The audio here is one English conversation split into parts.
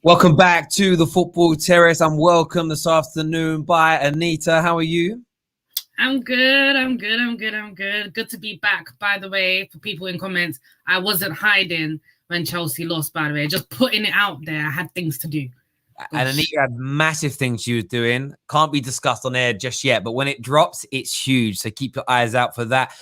Welcome back to the Football Terrace. I'm welcomed this afternoon by Anita. How are you? I'm good. Good to be back, by the way, for people in comments. I wasn't hiding when Chelsea lost, by the way. Just putting it out there. I had things to do. And Anita had massive things she was doing. Can't be discussed on air just yet, but when it drops, it's huge. So keep your eyes out for that.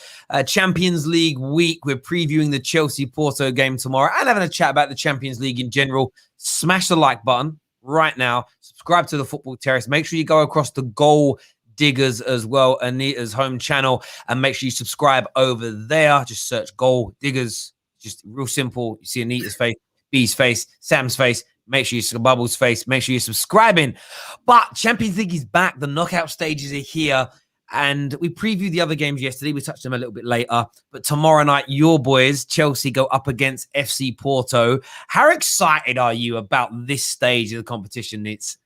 Champions League week. We're previewing the Chelsea-Porto game tomorrow and having a chat about the Champions League in general. Smash the like button right now. Subscribe to the Football Terrace. Make sure you go across the Goal Diggers as well, Anita's home channel, and make sure you subscribe over there. Just search Goal Diggers. Just real simple. You see Anita's face, B's face, Sam's face. Make sure you see Bubbles' face. Make sure you're subscribing. But Champions League is back. The knockout stages are here. And we previewed the other games yesterday. We touched them a little bit later. But tomorrow night, your boys, Chelsea, go up against FC Porto. How excited are you about this stage of the competition, Nitz?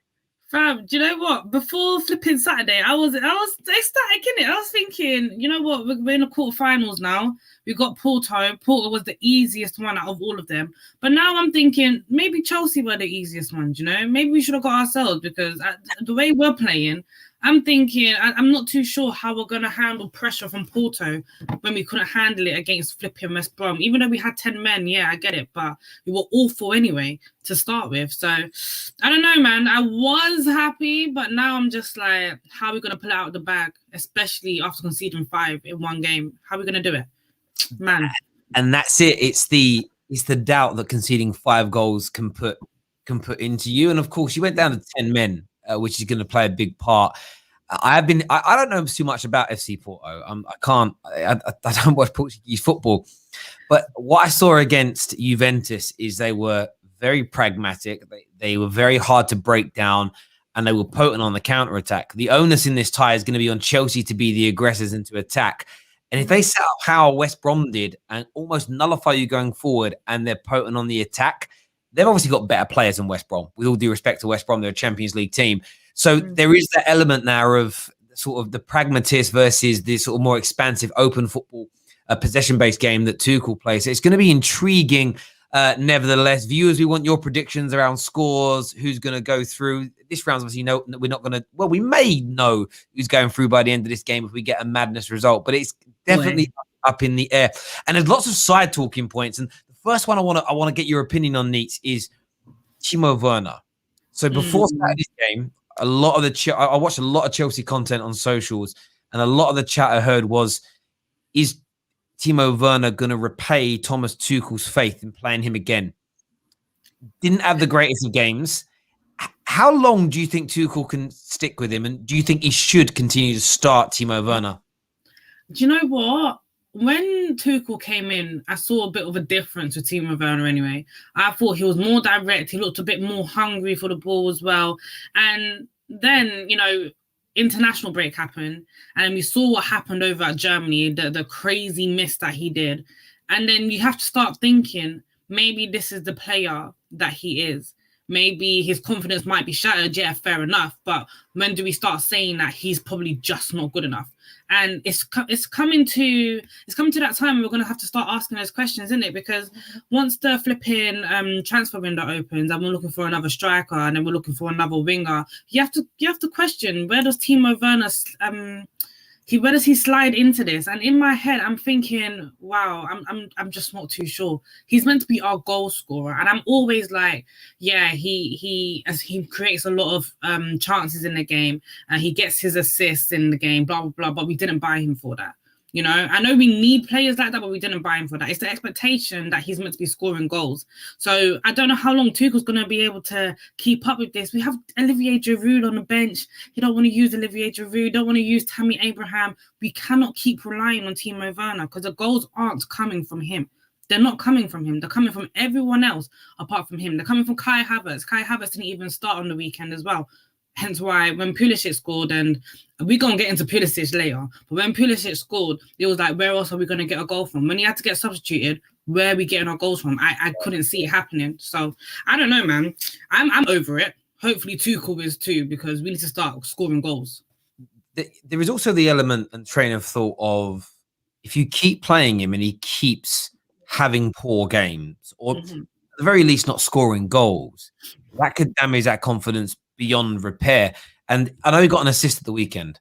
Fam, do you know what? Before flipping Saturday, I was ecstatic, innit? I was thinking, you know what? We're in the quarterfinals now. We got Porto. Porto was the easiest one out of all of them. But now I'm thinking maybe Chelsea were the easiest ones, you know? Maybe we should have got ourselves because the way we're playing, I'm thinking I'm not too sure how we're going to handle pressure from Porto when we couldn't handle it against flipping West Brom. Even though we had 10 men, yeah, I get it. But we were awful anyway to start with. So, I don't know, man. I was happy, but now I'm just like, how are we going to pull it out of the bag, especially after conceding 5 in one game? How are we going to do it? Man. And that's it. It's the doubt that conceding 5 goals can put into you. And, of course, you went down to 10 men. Which is going to play a big part. I don't know too much about FC Porto. I don't watch Portuguese football. But what I saw against Juventus is they were very pragmatic. They were very hard to break down, and they were potent on the counter-attack. The onus in this tie is going to be on Chelsea to be the aggressors and to attack. And if they set up how West Brom did and almost nullify you going forward and they're potent on the attack, they've obviously got better players than West Brom. With all due respect to West Brom, they're a Champions League team. So there is that element now of sort of the pragmatist versus the sort of more expansive open football, possession-based game that Tuchel plays. So it's going to be intriguing. Nevertheless, viewers, we want your predictions around scores, who's going to go through. This round's obviously we're not going to, well, we may know who's going through by the end of this game if we get a madness result, but it's definitely up in the air. And there's lots of side talking points. And first one I want to get your opinion on, Neats, is Timo Werner. So before Saturday's game, I watched a lot of Chelsea content on socials, and a lot of the chat I heard was, is Timo Werner going to repay Thomas Tuchel's faith in playing him again? Didn't have the greatest of games. How long do you think Tuchel can stick with him, and do you think he should continue to start Timo Werner? Do you know what? When Tuchel came in, I saw a bit of a difference with Timo Werner anyway. I thought he was more direct. He looked a bit more hungry for the ball as well. And then, you know, international break happened. And we saw what happened over at Germany, the crazy miss that he did. And then you have to start thinking, maybe this is the player that he is. Maybe his confidence might be shattered. Yeah, fair enough. But when do we start saying that he's probably just not good enough? And it's coming to that time we're going to have to start asking those questions, isn't it? Because once the flipping transfer window opens and we're looking for another striker and then we're looking for another winger, you have to question, where does Timo Werner where does he slide into this? And in my head, I'm thinking, wow, I'm just not too sure. He's meant to be our goal scorer, and I'm always like, yeah, he creates a lot of chances in the game, and he gets his assists in the game, blah blah blah. But we didn't buy him for that. You know, I know we need players like that, but we didn't buy him for that. It's the expectation that he's meant to be scoring goals. So I don't know how long Tuchel's going to be able to keep up with this. We have Olivier Giroud on the bench. You don't want to use Olivier Giroud. Don't want to use Tammy Abraham. We cannot keep relying on Timo Werner because the goals aren't coming from him. They're not coming from him. They're coming from everyone else apart from him. They're coming from Kai Havertz. Kai Havertz didn't even start on the weekend as well. Hence why when Pulisic scored, and we're going to get into Pulisic later, but when Pulisic scored, it was like, where else are we going to get a goal from? When he had to get substituted, where are we getting our goals from? I couldn't see it happening. So, I don't know, man. I'm over it. Hopefully Tuchel is too, because we need to start scoring goals. There is also the element and train of thought of, if you keep playing him and he keeps having poor games, or at the very least not scoring goals, that could damage that confidence beyond repair. And I know he got an assist at the weekend,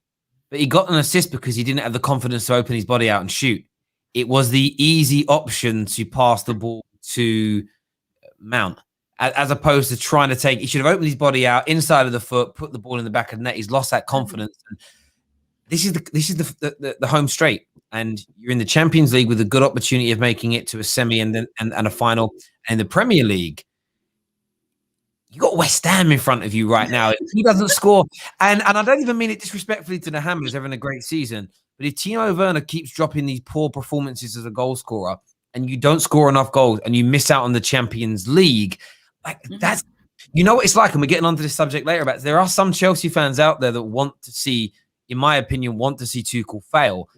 but he got an assist because he didn't have the confidence to open his body out and shoot. It was the easy option to pass the ball to Mount, as opposed to trying to take. He should have opened his body out inside of the foot, put the ball in the back of the net. He's lost that confidence. And this is the home straight, and you're in the Champions League with a good opportunity of making it to a semi and a final. And the Premier League, you got West Ham in front of you right now. If he doesn't score, and I don't even mean it disrespectfully to the Hammers having a great season, but if Timo Werner keeps dropping these poor performances as a goal scorer, and you don't score enough goals, and you miss out on the Champions League, like that's, you know what it's like. And we're getting onto this subject later about. There are some Chelsea fans out there that want to see, in my opinion, Tuchel fail.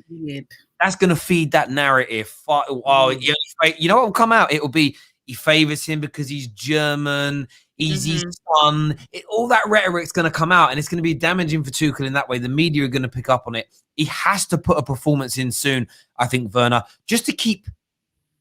That's going to feed that narrative. Oh, you know what will come out? It will be he favors him because he's German. He's his son. All that rhetoric's going to come out, and it's going to be damaging for Tuchel in that way. The media are going to pick up on it. He has to put a performance in soon, I think, Werner, just to keep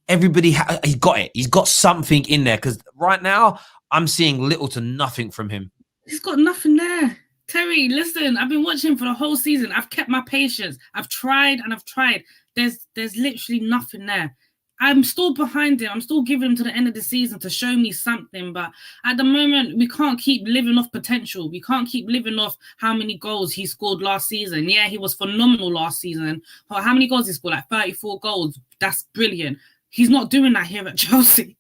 everybody. He's got it. He's got something in there, because right now I'm seeing little to nothing from him. He's got nothing there. Terry, listen, I've been watching him for the whole season. I've kept my patience. I've tried and I've tried. There's literally nothing there. I'm still behind him. I'm still giving him to the end of the season to show me something. But at the moment, we can't keep living off potential. We can't keep living off how many goals he scored last season. Yeah, he was phenomenal last season. But how many goals he scored? Like 34 goals. That's brilliant. He's not doing that here at Chelsea.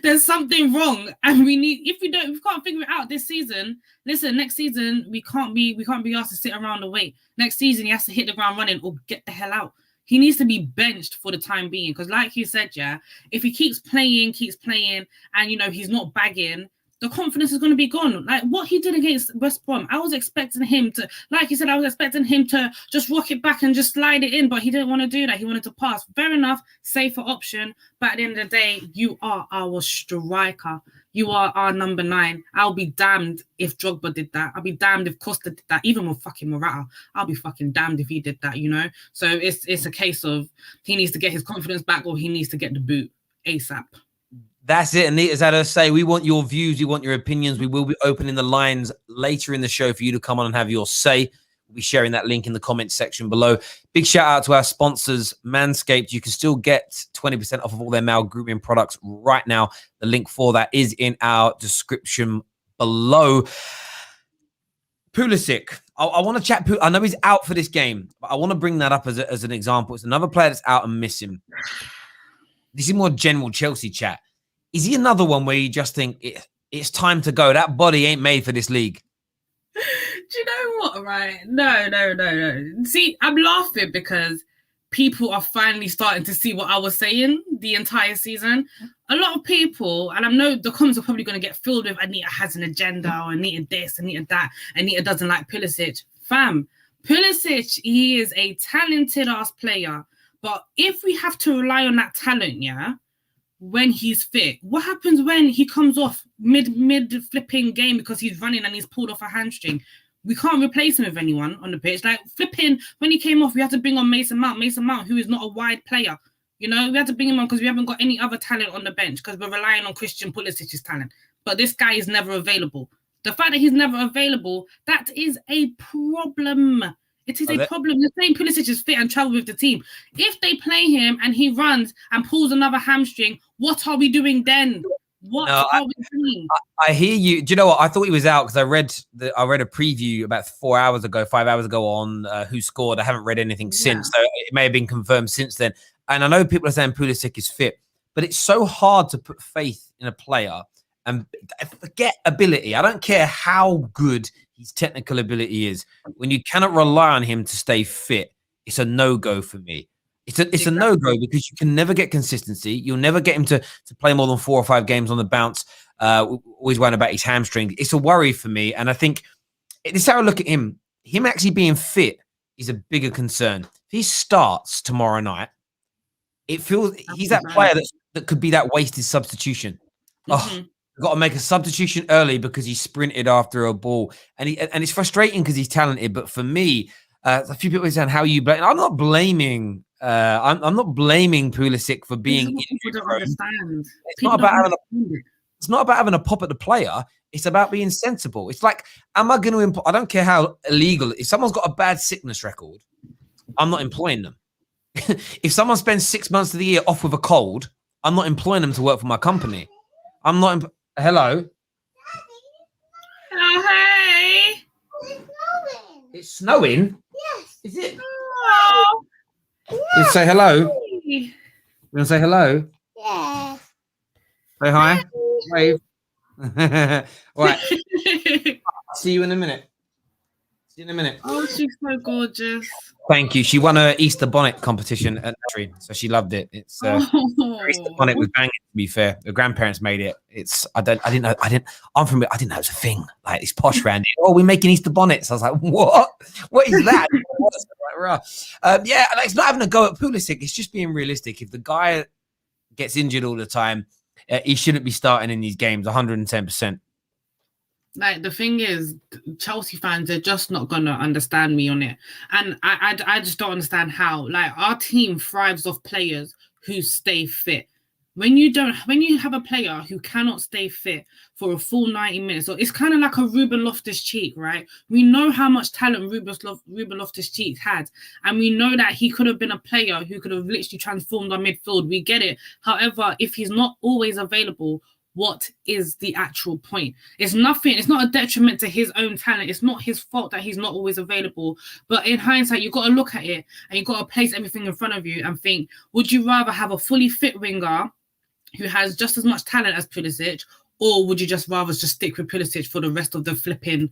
There's something wrong, and if we can't figure it out this season. Listen, next season we can't be asked to sit around and wait. Next season he has to hit the ground running or get the hell out. He needs to be benched for the time being, because like you said, yeah, if he keeps playing, and he's not bagging, the confidence is going to be gone. Like what he did against West Brom, I was expecting him to, like you said, I was expecting him to just rock it back and just slide it in, but he didn't want to do that. He wanted to pass. Fair enough, safer option. But at the end of the day, you are our striker. You are our number 9. I'll be damned if Drogba did that. I'll be damned if Costa did that. Even with fucking Morata, I'll be fucking damned if he did that, So it's a case of he needs to get his confidence back, or he needs to get the boot ASAP. That's it. And as I say, we want your views. We want your opinions. We will be opening the lines later in the show for you to come on and have your say. We'll be sharing that link in the comments section below. Big shout out to our sponsors, Manscaped. You can still get 20% off of all their male grooming products right now. The link for that is in our description below. Pulisic. I want to chat. I know he's out for this game, but I want to bring that up as an example. It's another player that's out and missing. This is more general Chelsea chat. Is he another one where you just think it's time to go? That body ain't made for this league. Do you know what, right? No. See, I'm laughing because people are finally starting to see what I was saying the entire season. A lot of people, and I know the comments are probably going to get filled with Anita has an agenda, or Anita this, Anita that, Anita doesn't like Pulisic. Fam, Pulisic, he is a talented-ass player. But if we have to rely on that talent, yeah, when he's fit, what happens when he comes off mid flipping game because he's running and he's pulled off a hamstring? We can't replace him with anyone on the pitch. Like flipping, when he came off, we had to bring on Mason Mount, who is not a wide player. We had to bring him on because we haven't got any other talent on the bench, because we're relying on Christian Pulisic's talent. But this guy is never available. The fact that he's never available, that is a problem. It is a problem. The same Pulisic is fit and travel with the team. If they play him and he runs and pulls another hamstring, what are we doing then? What are we doing? I hear you. Do you know what? I thought he was out because I read a preview about 5 hours ago on Who Scored. I haven't read anything since, so it may have been confirmed since then. And I know people are saying Pulisic is fit, but it's so hard to put faith in a player and forget ability. I don't care how good his technical ability is. When you cannot rely on him to stay fit, it's a no-go for me. It's a no-go because you can never get consistency. You'll never get him to play more than 4 or 5 games on the bounce. Always worrying about his hamstring. It's a worry for me. And I think this is how I look at him. Him actually being fit is a bigger concern. If he starts tomorrow night, it feels he's that player that could be that wasted substitution. Oh, got to make a substitution early because he sprinted after a ball, and it's frustrating because he's talented. But for me, a few people are saying, "How are you blaming?" I'm not blaming. I'm not blaming Pulisic for being injured. Understand. It's not about having It's not about having a pop at the player. It's about being sensible. It's like, am I going to I don't care how illegal. If someone's got a bad sickness record, I'm not employing them. If someone spends 6 months of the year off with a cold, I'm not employing them to work for my company. I'm not. Hello. Hello, hey. It's snowing. Yes. Is it? Oh. You say hello. You want to say hello? Yes. Say hi. Wave. All right. See you in a minute. See you in a minute. Oh, she's so gorgeous. Thank you. She won her Easter bonnet competition at nursery, so she loved it. It's her Easter bonnet was banging. To be fair, her grandparents made it. I didn't know it was a thing. Like, it's posh around here. Oh, we're making Easter bonnets. I was like, what? What is that? Yeah, like, it's not having a go at Pulisic. It's just being realistic. If the guy gets injured all the time, he shouldn't be starting in these games. 110%. Like, the thing is, Chelsea fans, they're just not gonna understand me on it, and I just don't understand how. Like, our team thrives off players who stay fit. When you have a player who cannot stay fit for a full 90 minutes, so it's kind of like a Ruben Loftus-Cheek, right? We know how much talent Ruben Loftus-Cheek had, and we know that he could have been a player who could have literally transformed our midfield. We get it. However, if he's not always available, what is the actual point? It's nothing. It's not a detriment to his own talent. It's not his fault that he's not always available. But in hindsight, you've got to look at it and you've got to place everything in front of you and think, would you rather have a fully fit winger who has just as much talent as Pulisic, or would you just rather just stick with Pulisic for the rest of his flipping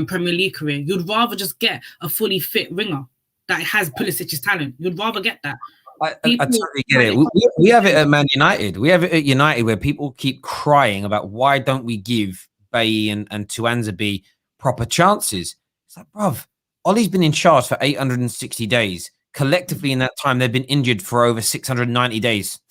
Premier League career? You'd rather just get a fully fit winger that has Pulisic's talent. You'd rather get that. I totally get it. We have it at Man United. We have it at United where people keep crying about why don't we give Bailly and Tuanzebe proper chances. It's like, bruv, Ollie's been in charge for 860 days. Collectively in that time, they've been injured for over 690 days.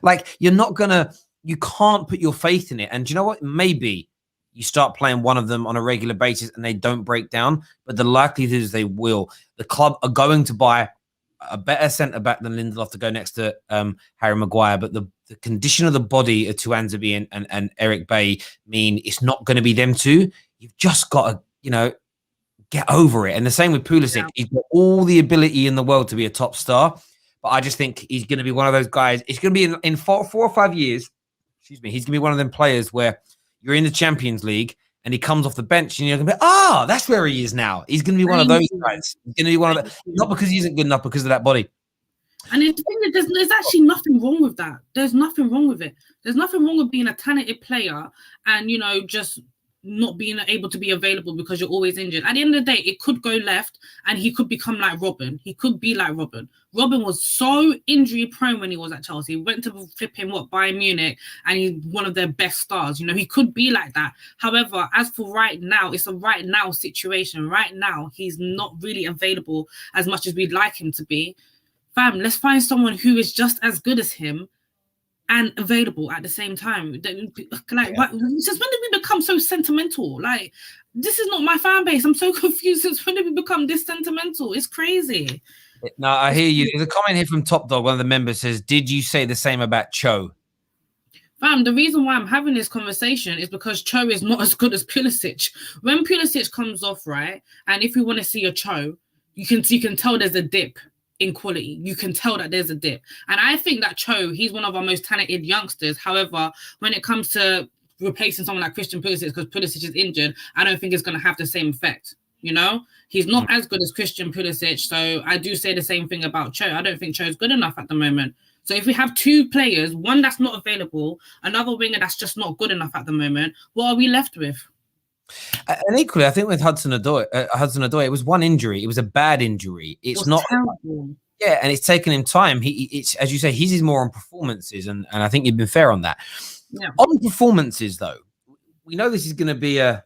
Like, you can't put your faith in it. And do you know what? Maybe you start playing one of them on a regular basis and they don't break down, but the likelihood is they will. The club are going to buy a better centre-back than Lindelof to go next to Harry Maguire, but the condition of the body of Tuanzebe and Eric Bailly mean it's not going to be them two. You've just got to, get over it. And the same with Pulisic. Yeah. He's got all the ability in the world to be a top star, but I just think he's going to be one of those guys. It's going to be in 4 or 5 years, he's going to be one of them players where you're in the Champions League and he comes off the bench and you're going to be, that's where he is now. He's going to be one of those guys. He's going to be one of the, not because he isn't good enough, because of that body. And the thing is, there's actually nothing wrong with that. There's nothing wrong with it. There's nothing wrong with being a talented player and, just not being able to be available because you're always injured. At the end of the day, it could go left and he could become like Robin. He could be like Robin. Robin was so injury prone when he was at Chelsea. He went to flipping Bayern Munich and he's one of their best stars. He could be like that. However, as for right now, it's a right now situation. Right now, he's not really available as much as we'd like him to be. Fam, let's find someone who is just as good as him and available at the same time. Since when did we become so sentimental? Like, this is not my fan base. I'm so confused. Since when did we become this sentimental? It's crazy. No, I hear you. There's a comment here from Top Dog. One of the members says, did you say the same about Cho? Fam, the reason why I'm having this conversation is because Cho is not as good as Pulisic. When Pulisic comes off, right, and if you want to see a Cho, you can tell there's a dip in quality. You can tell that there's a dip. And I think that Cho, he's one of our most talented youngsters. However, when it comes to replacing someone like Christian Pulisic, because Pulisic is injured, I don't think it's going to have the same effect. He's not as good as Christian Pulisic. So I do say the same thing about Cho. I don't think Cho is good enough at the moment. So if we have two players, one that's not available, another winger that's just not good enough at the moment, what are we left with? And equally, I think with Hudson-Odoi, it was one injury. It was a bad injury. It's not terrible. Yeah, and it's taken him time. It's as you say, he's more on performances, and I think you've been fair on that. Yeah. On performances, though, we know this is going to be a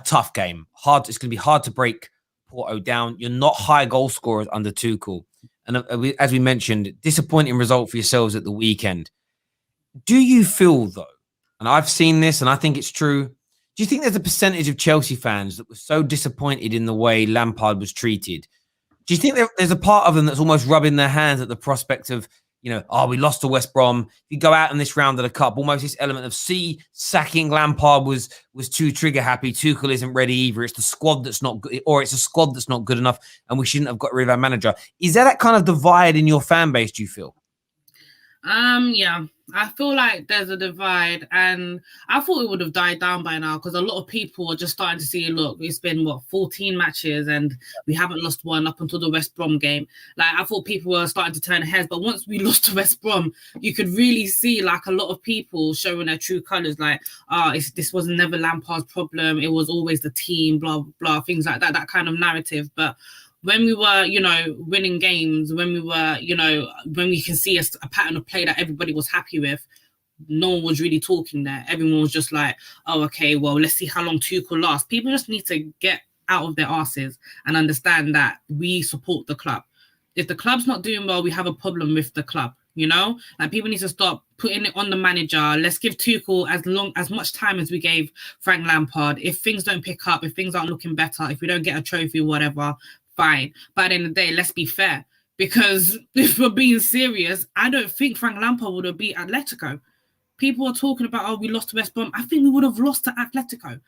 tough game. It's going to be hard to break Porto down. You're not high goal scorers under Tuchel, and as we mentioned, disappointing result for yourselves at the weekend. Do you feel though, and I've seen this, and I think it's true. Do you think there's a percentage of Chelsea fans that were so disappointed in the way Lampard was treated? Do you think there's a part of them that's almost rubbing their hands at the prospect of you know, oh, we lost to West Brom. If you go out in this round of the cup, almost this element of sacking Lampard was too trigger happy. Tuchel isn't ready either. It's the squad that's not good, or it's a squad that's not good enough, and we shouldn't have got rid of our manager. Is there that kind of divide in your fan base, do you feel? Yeah, I feel like there's a divide, and I thought it would have died down by now because a lot of people are just starting to see, look, it's been 14 matches and we haven't lost one up until the West Brom game. Like, I thought people were starting to turn heads, but once we lost to West Brom, you could really see like a lot of people showing their true colours, like, this was never Lampard's problem, it was always the team, blah blah, things like that, that kind of narrative. But when we were, you know, winning games, when we were, you know, when we can see a pattern of play that everybody was happy with, no one was really talking there. Everyone was just like, oh, okay, well, let's see how long Tuchel lasts. People just need to get out of their asses and understand that we support the club. If the club's not doing well, we have a problem with the club, you know? Like, people need to stop putting it on the manager. Let's give Tuchel as much time as we gave Frank Lampard. If things don't pick up, if things aren't looking better, if we don't get a trophy or whatever, fine. But at the end of the day, let's be fair. Because if we're being serious, I don't think Frank Lampard would have beat Atletico. People are talking about, oh, we lost to West Brom. I think we would have lost to Atletico.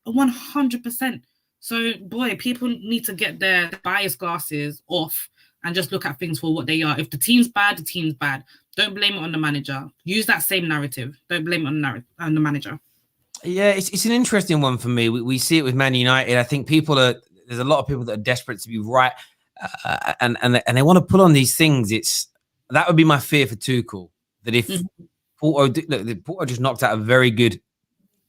100%. So, boy, people need to get their bias glasses off and just look at things for what they are. If the team's bad, the team's bad. Don't blame it on the manager. Use that same narrative. Don't blame it on the manager. Yeah, it's an interesting one for me. We see it with Man United. I think there's a lot of people that are desperate to be right, and they want to pull on these things. That would be my fear for Tuchel, that if Porto just knocked out a very good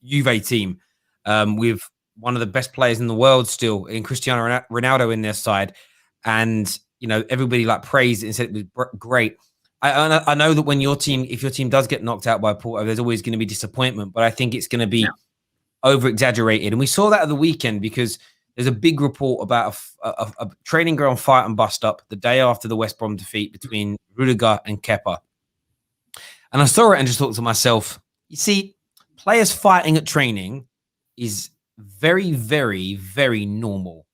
Juve team with one of the best players in the world still in Cristiano Ronaldo in their side, and you know everybody like praised it and said it was great. I know that if your team does get knocked out by Porto, there's always going to be disappointment, but I think it's going to be over exaggerated, and we saw that at the weekend because there's a big report about a training ground fight and bust up the day after the West Brom defeat between Rudiger and Kepa. And I saw it and just thought to myself, you see, players fighting at training is very, very, very normal.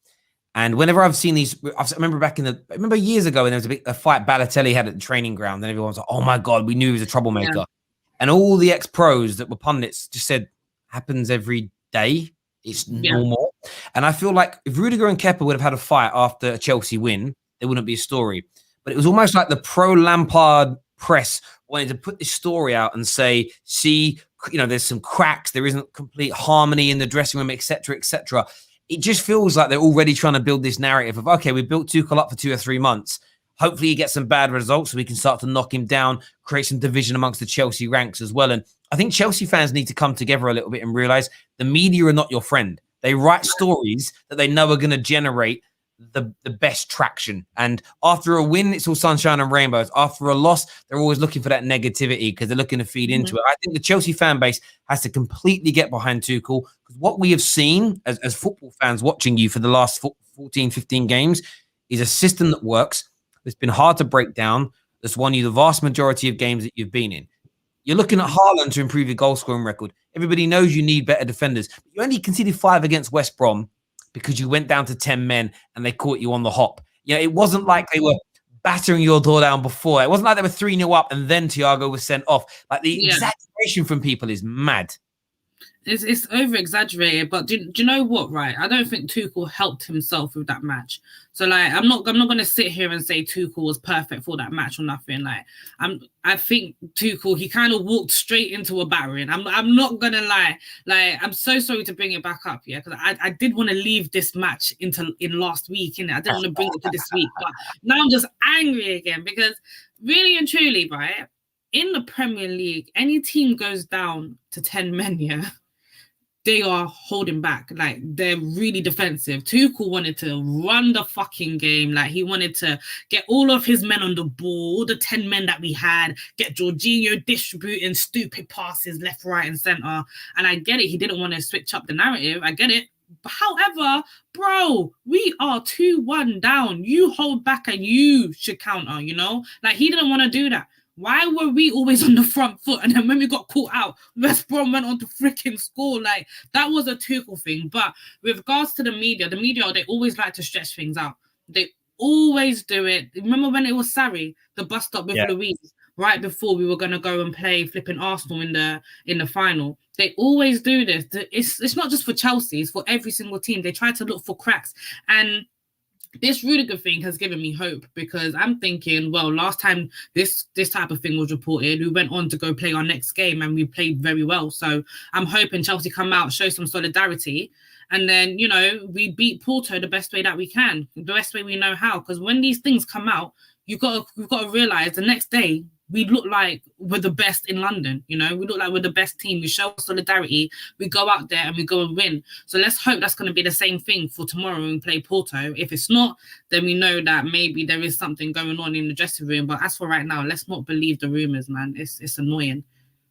And whenever I've seen these, I remember years ago when there was a fight Balotelli had at the training ground, and everyone was like, oh my God, we knew he was a troublemaker. Yeah. And all the ex-pros that were pundits just said, happens every day. It's normal. And I feel like if Rudiger and Kepa would have had a fight after a Chelsea win, there wouldn't be a story. But it was almost like the pro-Lampard press wanted to put this story out and say, see, you know, there's some cracks. There isn't complete harmony in the dressing room, etc., etc. It just feels like they're already trying to build this narrative of, okay, we built Tuchel up for 2 or 3 months. Hopefully he gets some bad results so we can start to knock him down, create some division amongst the Chelsea ranks as well. And I think Chelsea fans need to come together a little bit and realize the media are not your friend. They write stories that they know are going to generate the best traction. And after a win, it's all sunshine and rainbows. After a loss, they're always looking for that negativity because they're looking to feed into it. I think the Chelsea fan base has to completely get behind Tuchel, because what we have seen as football fans watching you for the last 14, 15 games is a system that works. It's been hard to break down. That's won you the vast majority of games that you've been in. You're looking at Haaland to improve your goal scoring record. Everybody knows you need better defenders. But you only conceded 5 against West Brom because you went down to 10 men and they caught you on the hop. You know, it wasn't like they were battering your door down before. It wasn't like they were 3-0 up and then Thiago was sent off. Like, the exaggeration from people is mad. It's over-exaggerated, but do you know what, right? I don't think Tuchel helped himself with that match. So, like, I'm not going to sit here and say Tuchel was perfect for that match or nothing. Like, I think Tuchel, he kind of walked straight into a battering. I'm not going to lie. Like, I'm so sorry to bring it back up, yeah, because I did want to leave this match in last week, innit? I didn't want to bring it to this week, but now I'm just angry again because really and truly, right, in the Premier League, any team goes down to 10 men, yeah, they are holding back. Like, they're really defensive. Tuchel wanted to run the fucking game. Like, he wanted to get all of his men on the ball, all the 10 men that we had, get Jorginho distributing stupid passes left, right, and centre. And I get it. He didn't want to switch up the narrative. I get it. However, bro, we are 2-1 down. You hold back and you should counter, you know? Like, he didn't want to do that. Why were we always on the front foot? And then when we got caught out, West Brom went on to freaking score. Like, that was a Tuchel thing. But with regards to the media, they always like to stretch things out. They always do it. Remember when it was Sarri, the bus stop with Louise? right before we were going to go and play flipping Arsenal in the final. They always do this. It's not just for Chelsea, it's for every single team. They try to look for cracks. And this Rudiger thing has given me hope, because I'm thinking, well, last time this type of thing was reported, we went on to go play our next game and we played very well. So I'm hoping Chelsea come out, show some solidarity, and then, you know, we beat Porto the best way that we can, the best way we know how. Because when these things come out, we've got to realize the next day we look like we're the best in London. You know, we look like we're the best team. We show solidarity. We go out there and we go and win. So let's hope that's going to be the same thing for tomorrow when we play Porto. If it's not, then we know that maybe there is something going on in the dressing room. But as for right now, let's not believe the rumors, man. It's annoying.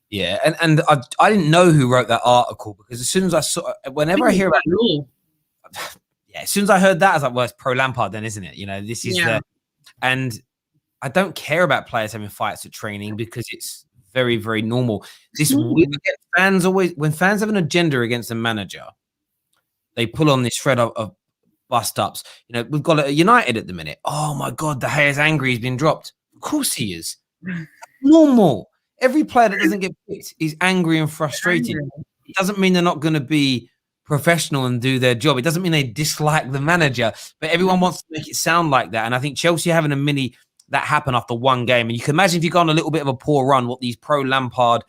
Yeah, and I didn't know who wrote that article, because as soon as I saw, whenever I hear about law, yeah, as soon as I heard that, I was like, well, it's pro Lampard then, isn't it? You know, this is and I don't care about players having fights at training, because it's very, very normal. This fans always, when fans have an agenda against a manager, they pull on this thread of bust ups. You know, we've got a United at the minute. Oh my God, De Gea's angry, he's been dropped. Of course he is. Normal. Every player that doesn't get picked is angry and frustrated. It doesn't mean they're not going to be professional and do their job. It doesn't mean they dislike the manager, but everyone wants to make it sound like that. And I think Chelsea having a mini that happened after one game, and you can imagine if you go on a little bit of a poor run, what these pro Lampard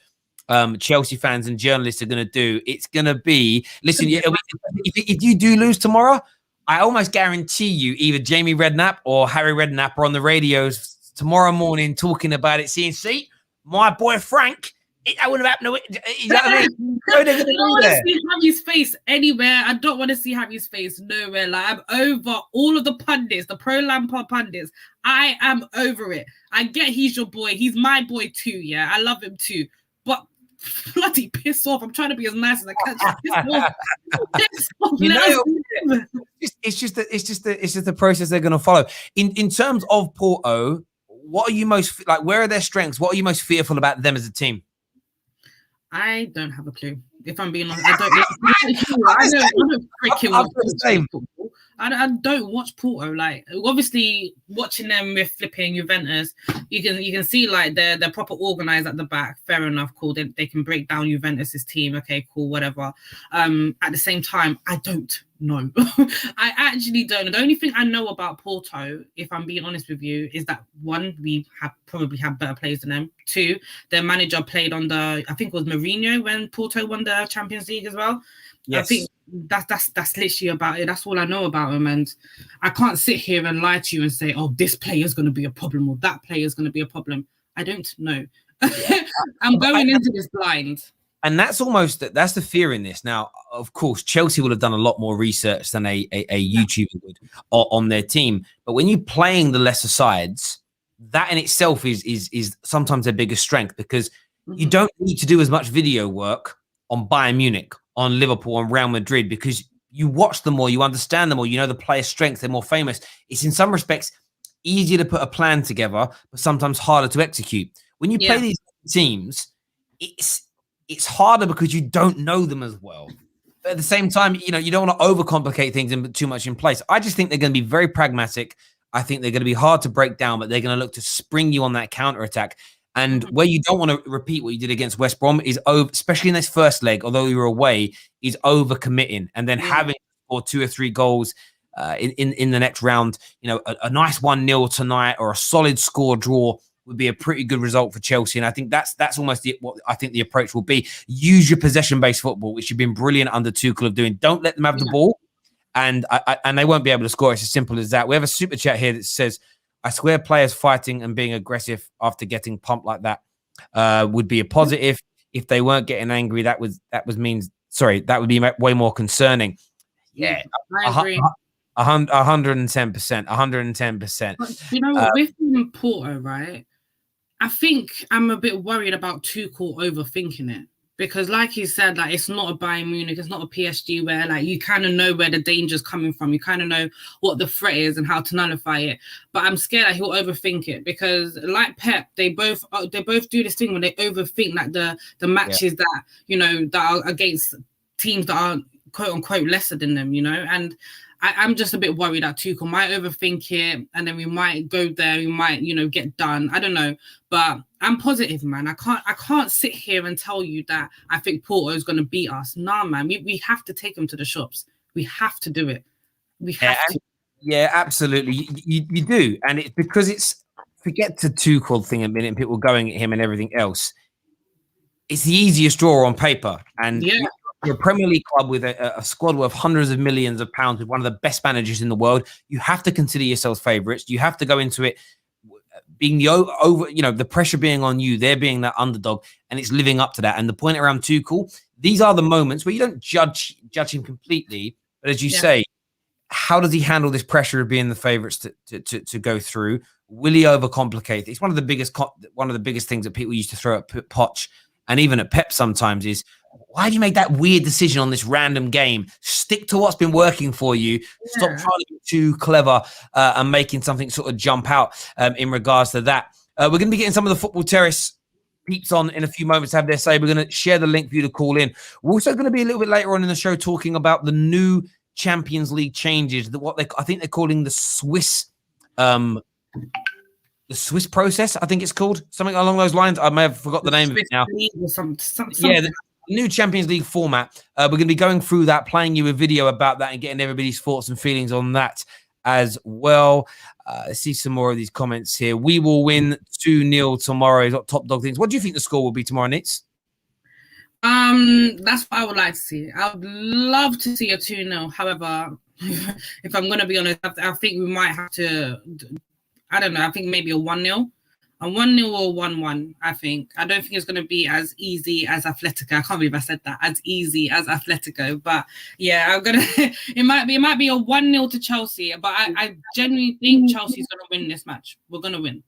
Chelsea fans and journalists are going to do. It's going to be, listen, if you do lose tomorrow, I almost guarantee you either Jamie Redknapp or Harry Redknapp are on the radios tomorrow morning talking about it, saying, see, my boy Frank, that wouldn't have happened. You know what I mean? I don't want to see Harry's face anywhere. I don't want to see Harry's face nowhere. Like, I'm over all of the pundits, the pro Lampard pundits. I am over it. I get he's your boy. He's my boy too. Yeah, I love him too. But bloody piss off! I'm trying to be as nice as I can. Piss off. You know, it's just the process they're going to follow. In terms of Porto, what are you most like? Where are their strengths? What are you most fearful about them as a team? I don't have a clue. If I'm being honest, I don't watch Porto. Like, obviously, watching them with flipping Juventus, you can see like they're proper organized at the back. Fair enough, cool. They can break down Juventus's team. Okay, cool, whatever. At the same time, I don't know. I actually don't know. The only thing I know about Porto, if I'm being honest with you, is that one, we probably have better players than them. Two, their manager played under, I think it was Mourinho when Porto won the Champions League as well. Yes. I think that's literally about it. That's all I know about him, and I can't sit here and lie to you and say, oh, this player is going to be a problem or that player is going to be a problem. I don't know. I'm going into this blind. And that's the fear in this. Now, of course, Chelsea will have done a lot more research than a YouTuber would on their team. But when you're playing the lesser sides, that in itself is sometimes their biggest strength, because you don't need to do as much video work on Bayern Munich, on Liverpool, on Real Madrid, because you watch them more, you understand them more, you know the player's strengths, they're more famous. It's in some respects easier to put a plan together, but sometimes harder to execute. When you play these teams, it's harder because you don't know them as well. But at the same time, you know, you don't want to overcomplicate things and put too much in place. I just think they're going to be very pragmatic. I think they're going to be hard to break down, but they're going to look to spring you on that counter-attack. And where you don't want to repeat what you did against West Brom is over, especially in this first leg, although you were away, is over-committing. And then having or 2 or 3 goals in the next round, you know, a nice 1-0 tonight or a solid score draw would be a pretty good result for Chelsea. And I think that's almost what I think the approach will be. Use your possession-based football, which you've been brilliant under Tuchel of doing. Don't let them have the ball, and they won't be able to score. It's as simple as that. We have a super chat here that says, I swear players fighting and being aggressive after getting pumped like that would be a positive. If they weren't getting angry, that would be way more concerning. Yeah, I agree. 110%, 110%. You know what? With Porto, right? I think I'm a bit worried about Tuchel overthinking it, because, like you said, like, it's not a Bayern Munich, it's not a PSG where like you kind of know where the danger's coming from, you kind of know what the threat is and how to nullify it. But I'm scared that he'll overthink it, because, like Pep, they both do this thing when they overthink like the matches that, you know, that are against teams that are quote unquote lesser than them, you know. And I'm just a bit worried that Tuchel might overthink it, and then we might go there, we might, get done. I don't know, but I'm positive, man. I can't sit here and tell you that I think Porto is going to beat us. Nah, man. We have to take them to the shops. We have to do it. We have to. Yeah, absolutely. You do, and it's because it's forget the Tuchel thing a minute, and people going at him and everything else. It's the easiest draw on paper, and you're a Premier League club with a squad worth hundreds of millions of pounds with one of the best managers in the world. You have to consider yourselves favourites. You have to go into it being the pressure being on you, they're being that underdog, and it's living up to that. And the point around Tuchel, these are the moments where you don't judge him completely, but as you say, how does he handle this pressure of being the favourites to go through? Will he overcomplicate it? It's one of the biggest things that people used to throw at Poch and even at Pep sometimes is, why do you make that weird decision on this random game? Stick to what's been working for you. Stop trying to be too clever and making something sort of jump out in regards to that. We're going to be getting some of the Football Terrace peeps on in a few moments to have their say. We're going to share the link for you to call in. We're also going to be a little bit later on in the show talking about the new Champions League changes, I think they're calling the Swiss process, I think it's called, something along those lines. I may have forgot the name of it now. Yeah, the new Champions League format. We're going to be going through that, playing you a video about that and getting everybody's thoughts and feelings on that as well. Let's see some more of these comments here. We will win 2-0 tomorrow. He's got top dog things. What do you think the score will be tomorrow, Nitz? That's what I would like to see. I would love to see a 2-0. However, if I'm going to be honest, I think we might have to, I don't know, I think maybe a 1-0. A 1-0 or 1-1, I think. I don't think it's going to be as easy as Atletico. I can't believe I said that. As easy as Atletico. But yeah, it might be a 1-0 to Chelsea. But I genuinely think Chelsea's going to win this match. We're going to win.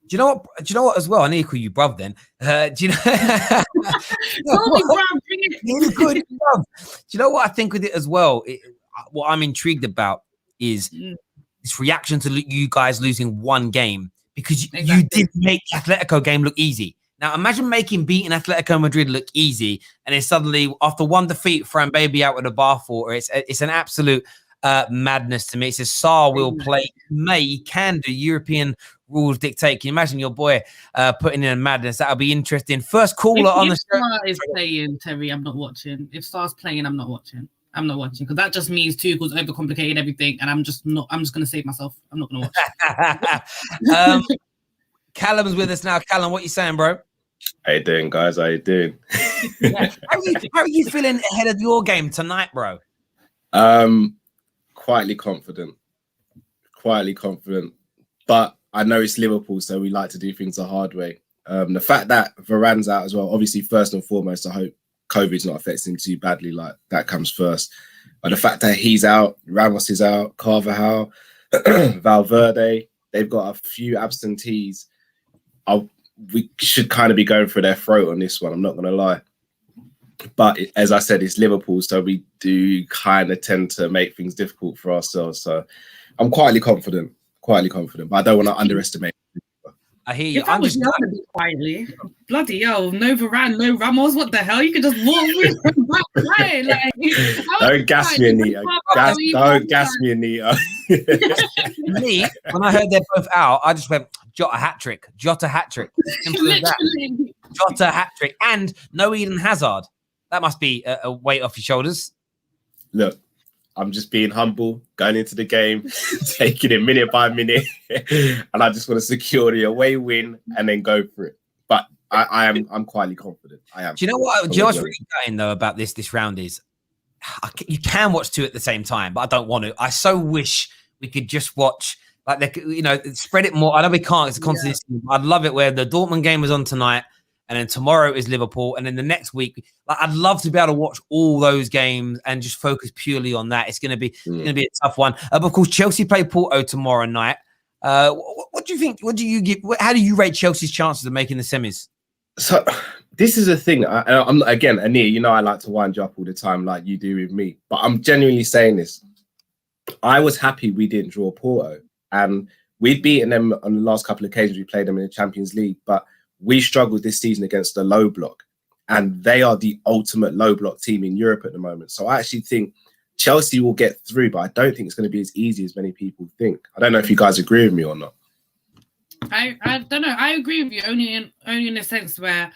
Do you know what as well? I need to call you bruv then. Do you know? Do you know what I think with it as well? What I'm intrigued about is this reaction to you guys losing one game, because you did make the Atletico game look easy. Now imagine beating Atletico Madrid look easy, and then suddenly after one defeat, throwing baby out with a bathwater. It's an absolute madness to me. It says Saar will play May, can do, European rules dictate. Can you imagine your boy putting in a madness? That'll be interesting. First caller on the show. If Saar is playing, Terry, I'm not watching. If Saar's playing, I'm not watching. Because that just means Tuchel's overcomplicated everything, and I'm just going to save myself. I'm not going to watch. Callum's with us now. Callum, what you saying, bro? How you doing, guys? How you doing? How are you feeling ahead of your game tonight, bro? Quietly confident. But I know it's Liverpool, so we like to do things the hard way. The fact that Varane's out as well, obviously, first and foremost, I hope COVID's not affecting him too badly. Like, that comes first. But the fact that he's out, Ramos is out, Carvajal, Valverde, they've got a few absentees. We should kind of be going for their throat on this one, I'm not going to lie. But as I said, it's Liverpool, so we do kind of tend to make things difficult for ourselves. So I'm quietly confident, but I don't want to underestimate. I hear you. If I was you, I'd be quietly. Bloody hell, no Varane, no Ramos. What the hell? You could just walk with back. Don't gas me, Anita. Don't gas me, Anita. Me, when I heard they're both out, I just went, Jota hat trick. Simple as that. Jota hat trick. And no Eden Hazard. That must be a weight off your shoulders. Look, I'm just being humble, going into the game, taking it minute by minute, and I just want to secure the away win and then go for it. But I'm quietly confident. I am. Do you know what? Do you know what's really going though about this round is you can watch two at the same time, but I don't want to. I so wish we could just watch, like, spread it more. I know we can't. It's a constant. Yeah. I'd love it where the Dortmund game was on tonight, and then tomorrow is Liverpool, and then the next week, I'd love to be able to watch all those games and just focus purely on that. It's going to be a tough one. But of course, Chelsea play Porto tomorrow night. What do you think? What do you give? How do you rate Chelsea's chances of making the semis? So this is a thing. I'm again, Anir, I like to wind you up all the time, like you do with me. But I'm genuinely saying this. I was happy we didn't draw Porto, and we've beaten them on the last couple of occasions we played them in the Champions League, but we struggled this season against the low block, and they are the ultimate low block team in Europe at the moment. So I actually think Chelsea will get through, but I don't think it's going to be as easy as many people think. I don't know if you guys agree with me or not. I don't know. I agree with you only in the sense where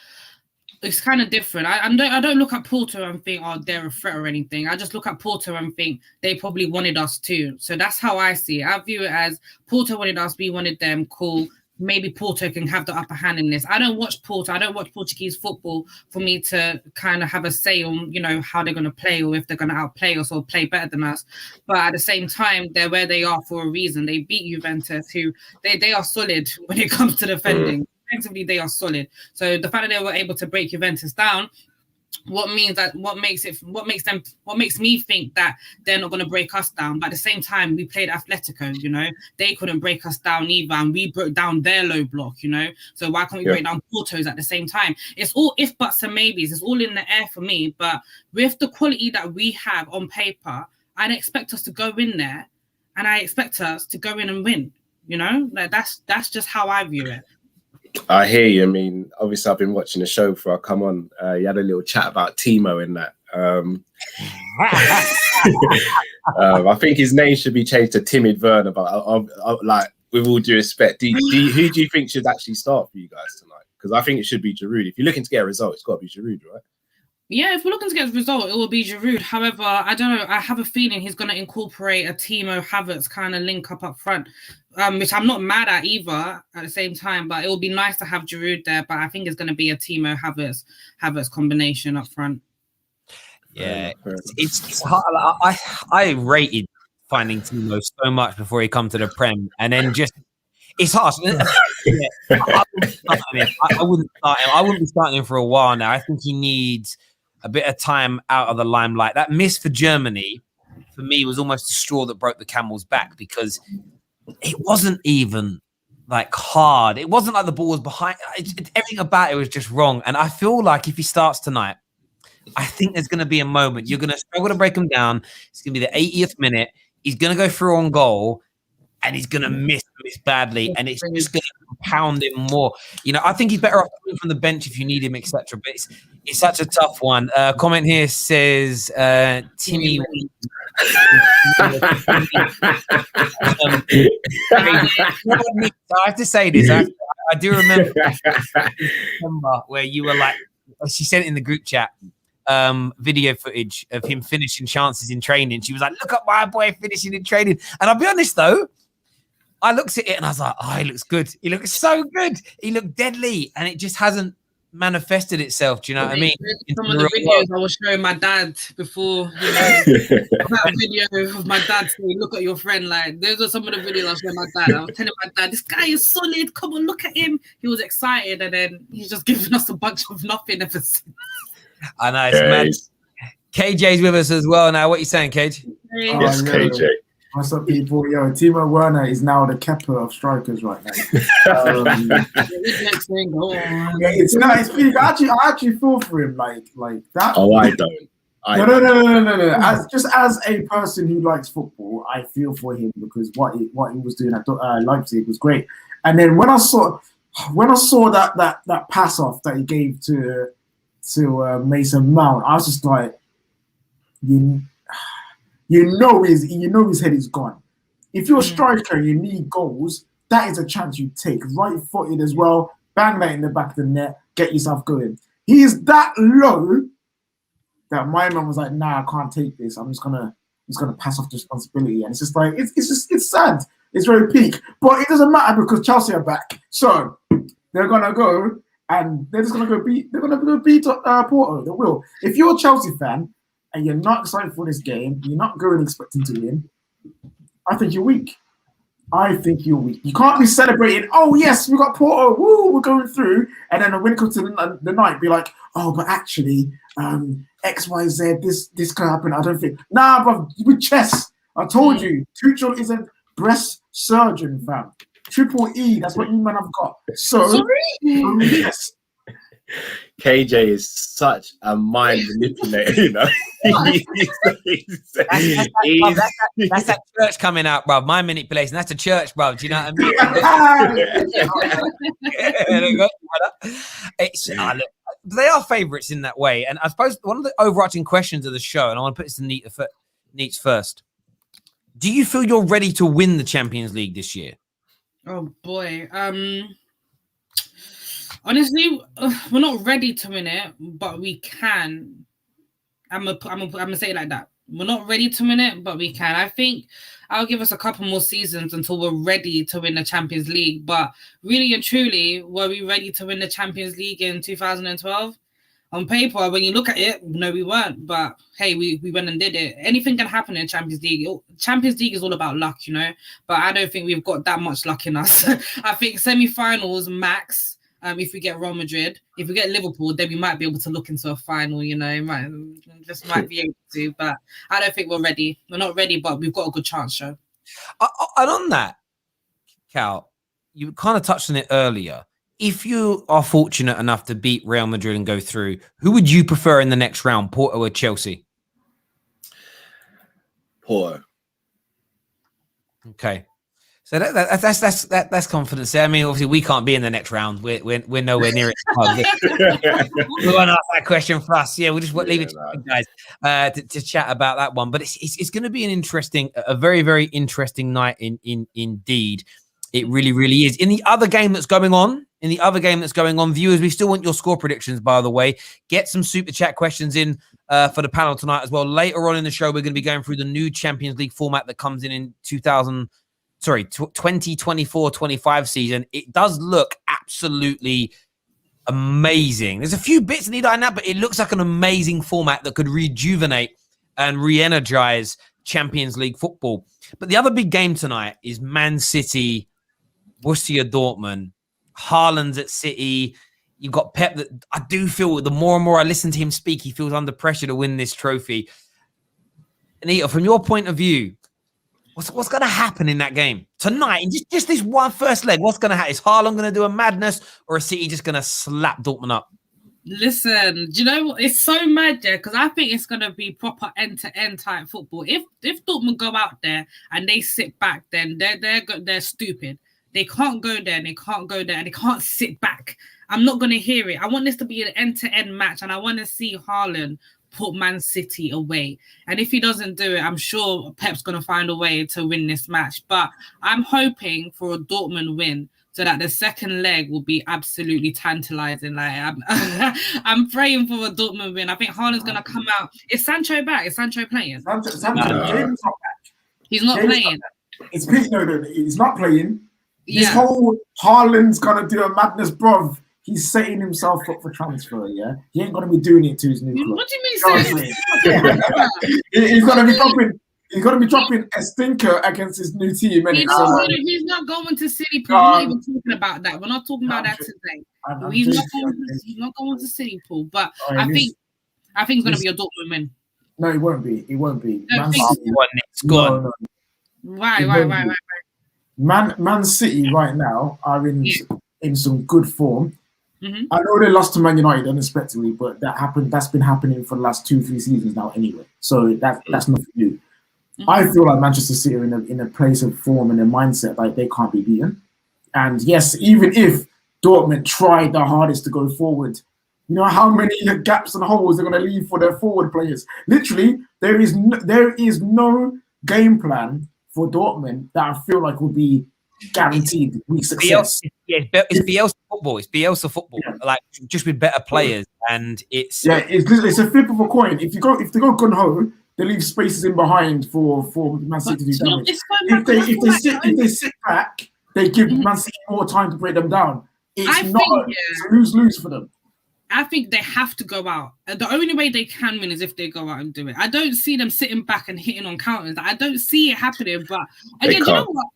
it's kind of different. I don't look at Porto and think, oh, they're a threat or anything. I just look at Porto and think they probably wanted us too. So that's how I see it. I view it as Porto wanted us, we wanted them, cool. Maybe Porto can have the upper hand in this. I don't watch Porto. I don't watch Portuguese football for me to kind of have a say on, you know, how they're going to play or if they're going to outplay us or play better than us. But at the same time, they're where they are for a reason. They beat Juventus, who they are solid when it comes to defending. Defensively, they are solid. So the fact that they were able to break Juventus down, what makes me think that they're not going to break us down. But at the same time, we played Atletico, you know, they couldn't break us down either, and we broke down their low block, you know. So why can't we break down Porto's at the same time? It's all if buts and maybes. It's all in the air for me. But with the quality that we have on paper, I'd expect us to go in there, and I expect us to go in and win. You know, like that's just how I view it. I hear you. I mean, obviously, I've been watching the show before I come on. You had a little chat about Timo in that. I think his name should be changed to Timid Werner. But like, with all due respect, who do you think should actually start for you guys tonight? Because I think it should be Giroud. If you're looking to get a result, it's got to be Giroud, right? Yeah, if we're looking to get a result, it will be Giroud. However, I don't know. I have a feeling he's going to incorporate a Timo Havertz kind of link up front, which I'm not mad at either at the same time. But it will be nice to have Giroud there. But I think it's going to be a Timo Havertz combination up front. Yeah, it's hard. I rated finding Timo so much before he come to the Prem, and then just it's harsh. I wouldn't start him. I wouldn't be starting him for a while now. I think he needs a bit of time out of the limelight. That miss for Germany, for me, was almost a straw that broke the camel's back, because it wasn't even like hard. It wasn't like the ball was behind. Everything about it was just wrong. And I feel like if he starts tonight, I think there's going to be a moment. You're going to struggle to break him down. It's going to be the 80th minute. He's going to go through on goal, and he's going to miss badly, and it's just going to compound him more. You know, I think he's better off coming from the bench if you need him, etc. But it's such a tough one. Comment here says Timmy. I have to say this. I do remember where you were like, she said it in the group chat. Video footage of him finishing chances in training. She was like, look at my boy finishing in training. And I'll be honest though, I looked at it and I was like, oh, he looks good. He looks so good. He looked deadly. And it just hasn't manifested itself. Do you know what I mean? Some of the videos I was showing my dad before, you know, that video of my dad saying, look at your friend. Like, those are some of the videos I was showing my dad. I was telling my dad, this guy is solid. Come on, look at him. He was excited. And then he's just giving us a bunch of nothing ever since. I know, it's mad. KJ's with us as well now. What are you saying, KJ? Yes, KJ. What's up, people? Yo, Timo Werner is now the Kepa of strikers right now. It's big. I actually feel for him, like that. Oh, I don't. No. As a person who likes football, I feel for him, because what he was doing at Leipzig was great. And then when I saw that pass off that he gave to Mason Mount, I was just like, you know his head is gone. If you're a striker and you need goals, that is a chance you take. Right-footed as well, bang that in the back of the net, get yourself going. He is that low that my man was like, nah, I can't take this. I'm just gonna pass off the responsibility. And it's just like it's sad. It's very peak. But it doesn't matter because Chelsea are back. So they're gonna go and they're gonna go beat Porto. They will. If you're a Chelsea fan and you're not excited for this game, you're not going expecting to win, I think you're weak. You can't be celebrating, oh yes, we got Porto, woo, we're going through, and then when it comes to the night, be like, oh, but actually, X, Y, Z, this can happen. I don't think. Nah, bro, with chess, I told you, Tuchel is a breast surgeon, fam. Triple E, that's what you man have got. So, yes. KJ is such a mind manipulator, you know. That's that church coming out, bro. Mind manipulation. That's the church, bro. Do you know what I mean? They are favourites in that way, and I suppose one of the overarching questions of the show, and I want to put this to Neats first. Do you feel you're ready to win the Champions League this year? Oh boy. Honestly, we're not ready to win it, but we can. I'm gonna say it like that. We're not ready to win it, but we can. I think I'll give us a couple more seasons until we're ready to win the Champions League. But really and truly, were we ready to win the Champions League in 2012? On paper, when you look at it, no, we weren't. But hey, we went and did it. Anything can happen in Champions League. Champions League is all about luck, you know. But I don't think we've got that much luck in us. I think semi-finals max. If we get Real Madrid, if we get Liverpool, then we might be able to look into a final, you know, might be able to, but I don't think we're ready. We're not ready, but we've got a good chance, Joe. And on that, Cal, you kind of touched on it earlier. If you are fortunate enough to beat Real Madrid and go through, who would you prefer in the next round, Porto or Chelsea? Porto. Okay. So that's confidence there. I mean, obviously, we can't be in the next round. We're nowhere near it. We won't ask that question for us. Yeah, we'll just leave it to you guys to chat about that one. But it's going to be a very, very interesting night indeed. It really, really is. In the other game that's going on, viewers, we still want your score predictions, by the way. Get some super chat questions in for the panel tonight as well. Later on in the show, we're going to be going through the new Champions League format that comes in 2024-25 season. It does look absolutely amazing. There's a few bits need iron out, but it looks like an amazing format that could rejuvenate and re-energize Champions League football. But the other big game tonight is Man City, Borussia Dortmund. Haaland's at City. You've got Pep. That I do feel the more and more I listen to him speak, he feels under pressure to win this trophy. Anita, from your point of view, what's going to happen in that game tonight? And just this one first leg, what's going to happen? Is Haaland going to do a madness, or is City just going to slap Dortmund up? Listen, do you know what? It's so mad, yeah, because I think it's going to be proper end-to-end type football. If Dortmund go out there and they sit back, then they're stupid. They can't go there, and they can't go there, and they can't sit back. I'm not going to hear it. I want this to be an end-to-end match, and I want to see Haaland put Man City away. And if he doesn't do it, I'm sure Pep's going to find a way to win this match. But I'm hoping for a Dortmund win so that the second leg will be absolutely tantalizing. Like I'm praying for a Dortmund win. I think Haaland's going to come out. Is Sancho back? Is Sancho playing? Jamie's not back. He's not playing. No, he's not playing. Yeah. This whole Haaland's going to do a madness, bruv. He's setting himself up for transfer, yeah? He ain't going to be doing it to his new club. What do you mean he's going to be dropping a stinker against his new team. He's not going to City Pool. We're not even talking about that. We're not talking about that today. He's not going to City Pool. But I think it's going to be a Dortmund win. No, it won't be. It won't be. No. Why? Man City right now are in some good form. Mm-hmm. I know they lost to Man United unexpectedly, but that's been happening for the last 2-3 seasons now anyway. So that's nothing new. Mm-hmm. I feel like Manchester City are in a place of form and a mindset like they can't be beaten. And yes, even if Dortmund tried their hardest to go forward, you know how many gaps and holes they're going to leave for their forward players. Literally, there is no game plan for Dortmund that I feel like will be guaranteed success. It's Bielsa football. It's Bielsa football, like just with better players, and it's a flip of a coin. If they go gun ho, they leave spaces in behind for Man City to do damage. If they sit back, they give Man City more time to break them down. It's lose for them. I think they have to go out. The only way they can win is if they go out and do it. I don't see them sitting back and hitting on counters. I don't see it happening. But again, you know what?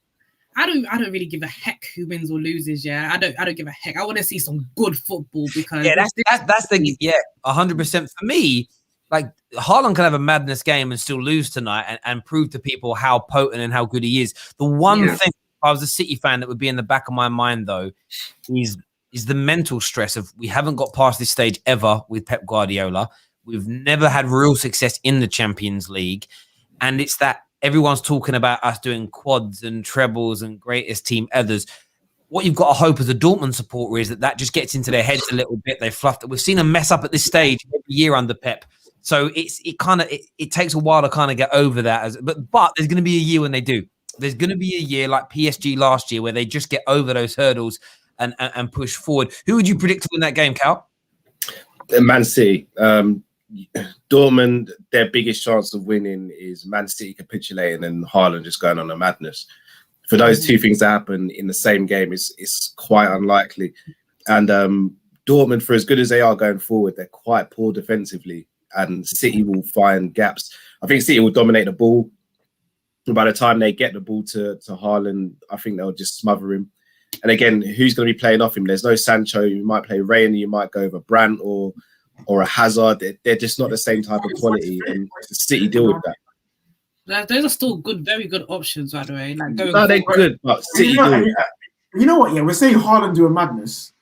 I don't really give a heck who wins or loses. Yeah, I don't give a heck. I want to see some good football because that's the 100% for me. Like Haaland can have a madness game and still lose tonight and prove to people how potent and how good he is. The one thing, if I was a City fan, that would be in the back of my mind though, is the mental stress of we haven't got past this stage ever with Pep Guardiola. We've never had real success in the Champions League, and it's that. Everyone's talking about us doing quads and trebles and greatest team ever. What you've got to hope as a Dortmund supporter is that just gets into their heads a little bit. They fluffed it. We've seen them mess up at this stage every year under Pep. So it takes a while to kind of get over that. But there's going to be a year when they do. There's going to be a year like PSG last year where they just get over those hurdles and push forward. Who would you predict to win that game, Cal? Man City. Dortmund, their biggest chance of winning is Man City capitulating and Haaland just going on a madness. For those two things to happen in the same game, it's quite unlikely. And Dortmund, for as good as they are going forward, they're quite poor defensively, and City will find gaps. I think City will dominate the ball. And by the time they get the ball to Haaland, I think they'll just smother him. And again, who's going to be playing off him? There's no Sancho. You might play Rain, you might go over Brandt or a Hazard. They're just not the same type of quality, and City deal with that. Those are still good, very good options, by the way. Like they're good, but City deal with that. You know what? Yeah, we're saying Haaland do a madness.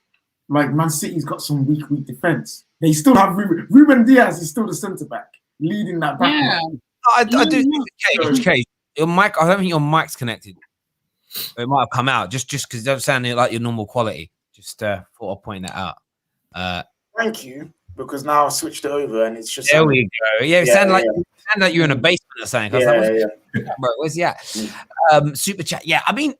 Like Man City's got some weak defense. They still have Ruben Diaz is still the centre back leading that back. Yeah, I do. Okay, your mic. I don't think your mic's connected. It might have come out just because it doesn't sound like your normal quality. Just thought I'd point that out. Thank you, because now I switched it over and it's just. There we go. Yeah, it sounded like you're in a basement or something. Bro, where's he at? Super chat. Yeah, I mean,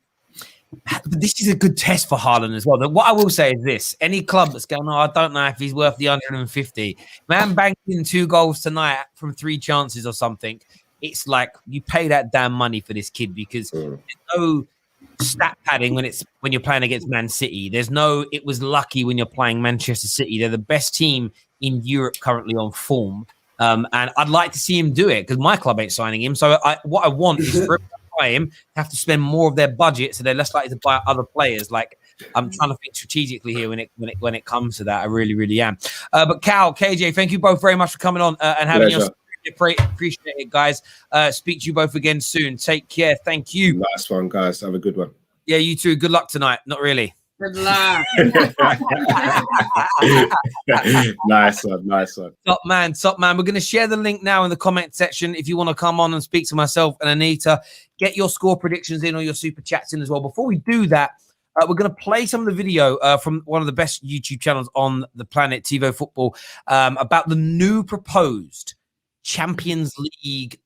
this is a good test for Haaland as well. What I will say is this: any club that's going, I don't know if he's worth the 150. Man, banked in 2 goals tonight from 3 chances or something. It's like you pay that damn money for this kid, because there's no stat padding when you're playing against Man City. There's no it was lucky when you're playing Manchester City. They're the best team in Europe currently on form. And I'd like to see him do it, because my club ain't signing him. So what I want is for him have to spend more of their budget, so they're less likely to buy other players. Like, I'm trying to think strategically here when it comes to that. I really, really am. But Cal, KJ, thank you both very much for coming on and having us. Appreciate it, guys. Speak to you both again soon. Take care. Thank you. Nice one, guys. Have a good one. Yeah, you too. Good luck tonight. Not really. good luck. Nice one. Top man. We're going to share the link now in the comment section. If you want to come on and speak to myself and Anita, get your score predictions in or your super chats in as well. Before we do that, we're going to play some of the video from one of the best YouTube channels on the planet, TiVo Football, about the new proposed Champions League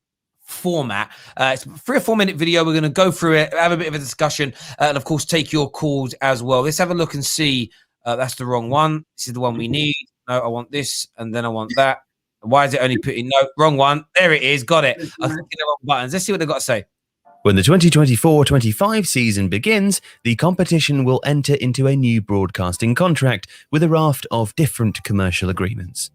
format. It's a 3 or 4 minute video. We're going to go through it, have a bit of a discussion, and of course take your calls as well. Let's have a look and see. That's the wrong one. This is the one we need. No, I want this, and then I want that. Why is it only putting no wrong one? There it is. Got it. I was clicking the wrong buttons. Let's see what they've got to say. When the 2024-25 season begins, the competition will enter into a new broadcasting contract with a raft of different commercial agreements.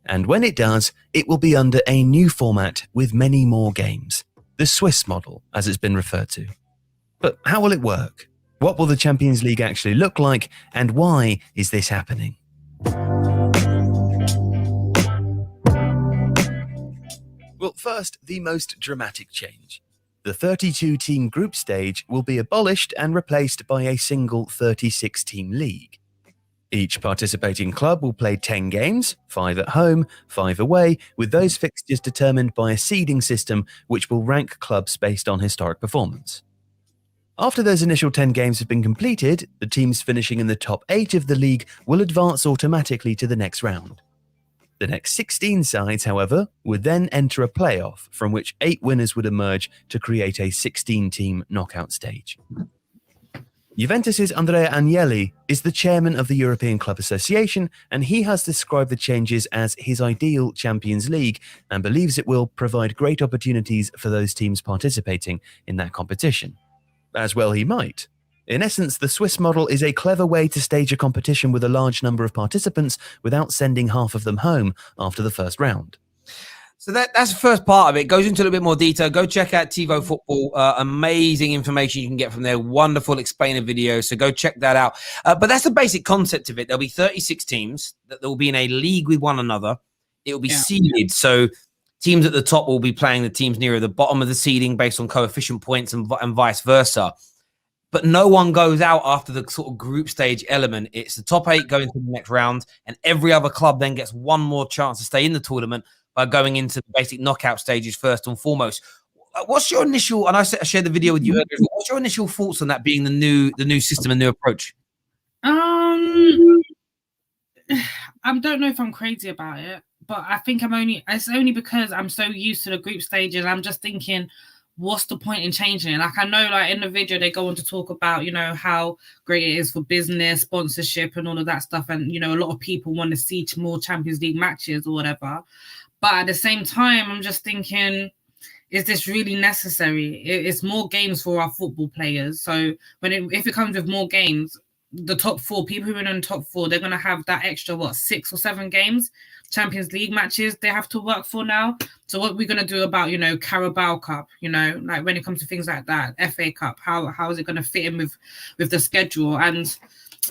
And when it does, it will be under a new format with many more games, the Swiss model, as it's been referred to. But how will it work? What will the Champions League actually look like, and why is this happening? Well, first, the most dramatic change. The 32-team group stage will be abolished and replaced by a single 36-team league. Each participating club will play 10 games, 5 at home, 5 away, with those fixtures determined by a seeding system which will rank clubs based on historic performance. After those initial 10 games have been completed, the teams finishing in the top 8 of the league will advance automatically to the next round. The next 16 sides, however, would then enter a playoff from which 8 winners would emerge to create a 16-team knockout stage. Juventus's Andrea Agnelli is the chairman of the European Club Association, and he has described the changes as his ideal Champions League and believes it will provide great opportunities for those teams participating in that competition. As well he might. In essence, the Swiss model is a clever way to stage a competition with a large number of participants without sending half of them home after the first round. So that's the first part of it. It goes into a little bit more detail. Go check out TiVo Football. Amazing information you can get from there. Wonderful explainer videos. So go check that out. But that's the basic concept of it. There'll be 36 teams that will be in a league with one another. It will be seeded. So teams at the top will be playing the teams nearer the bottom of the seeding based on coefficient points and vice versa. But no one goes out after the sort of group stage element. It's the top 8 going to the next round, and every other club then gets one more chance to stay in the tournament by going into the basic knockout stages first and foremost. What's your initial, and I shared the video with you earlier, what's your initial thoughts on that being the new system and new approach? I don't know if I'm crazy about it, but I think it's only because I'm so used to the group stages. I'm just thinking, what's the point in changing it? Like, I know, like, in the video, they go on to talk about, you know, how great it is for business, sponsorship, and all of that stuff. And, you know, a lot of people want to see more Champions League matches or whatever. But at the same time, I'm just thinking, is this really necessary? It's more games for our football players. So if it comes with more games, the top 4 people who are in the top 4, they're going to have that extra, 6 or 7 games, Champions League matches they have to work for now. So what are we going to do about, you know, Carabao Cup, you know, like when it comes to things like that, FA Cup, how is it going to fit in with the schedule? And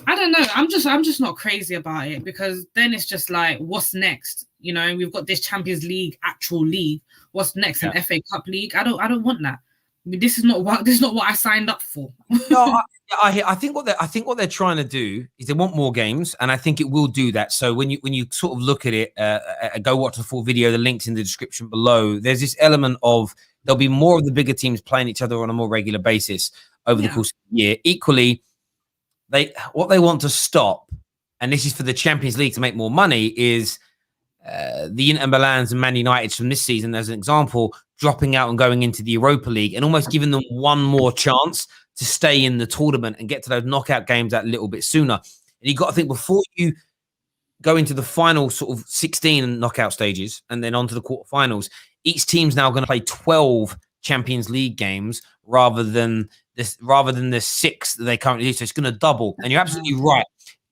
I don't know. I'm just not crazy about it, because then it's just like, what's next? You know, we've got this Champions League, actual league. What's next? An FA Cup league? I don't want that. I mean, this is not what I signed up for. No, I think what they're trying to do is they want more games, and I think it will do that. So when you sort of look at it, go watch the full video. The link's in the description below. There's this element of there'll be more of the bigger teams playing each other on a more regular basis over the course of the year. Equally, what they want to stop, and this is for the Champions League to make more money, is the Inter Milans and Man United from this season, as an example, dropping out and going into the Europa League, and almost giving them one more chance to stay in the tournament and get to those knockout games that little bit sooner. And you've got to think, before you go into the final sort of 16 knockout stages and then onto the quarterfinals, each team's now going to play 12 Champions League games rather than the 6 that they currently do. So it's going to double. And you're absolutely right.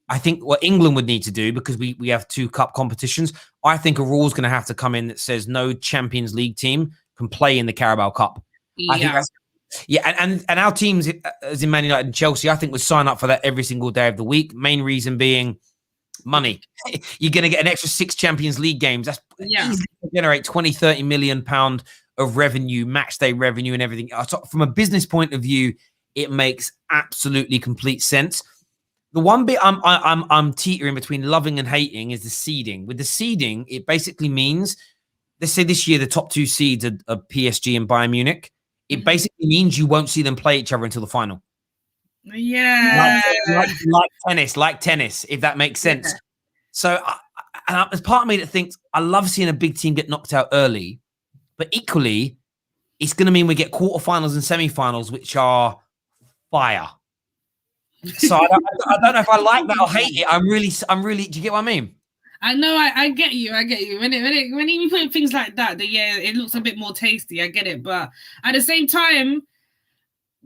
I think what England would need to do, because we have 2 cup competitions, I think a rule is going to have to come in that says no Champions League team can play in the Carabao Cup. Yeah. I think that's, and our teams, as in Man United and Chelsea, I think would sign up for that every single day of the week. Main reason being money. You're going to get an extra 6 Champions League games. That's easily generate 20-30 million pound of revenue, match day revenue, and everything. So from a business point of view, it makes absolutely complete sense. The one bit I'm teetering between loving and hating is the seeding. With the seeding, it basically means, let's say this year the top 2 seeds are PSG and Bayern Munich. It basically means you won't see them play each other until the final. Yeah, like tennis, if that makes sense. Yeah. So, there's part of me that thinks I love seeing a big team get knocked out early, but equally, it's going to mean we get quarterfinals and semifinals, which are fire. So I don't know if I like that or hate it. I'm really. Do you get what I mean? I know. I get you. When you put things like that, it looks a bit more tasty. I get it, but at the same time,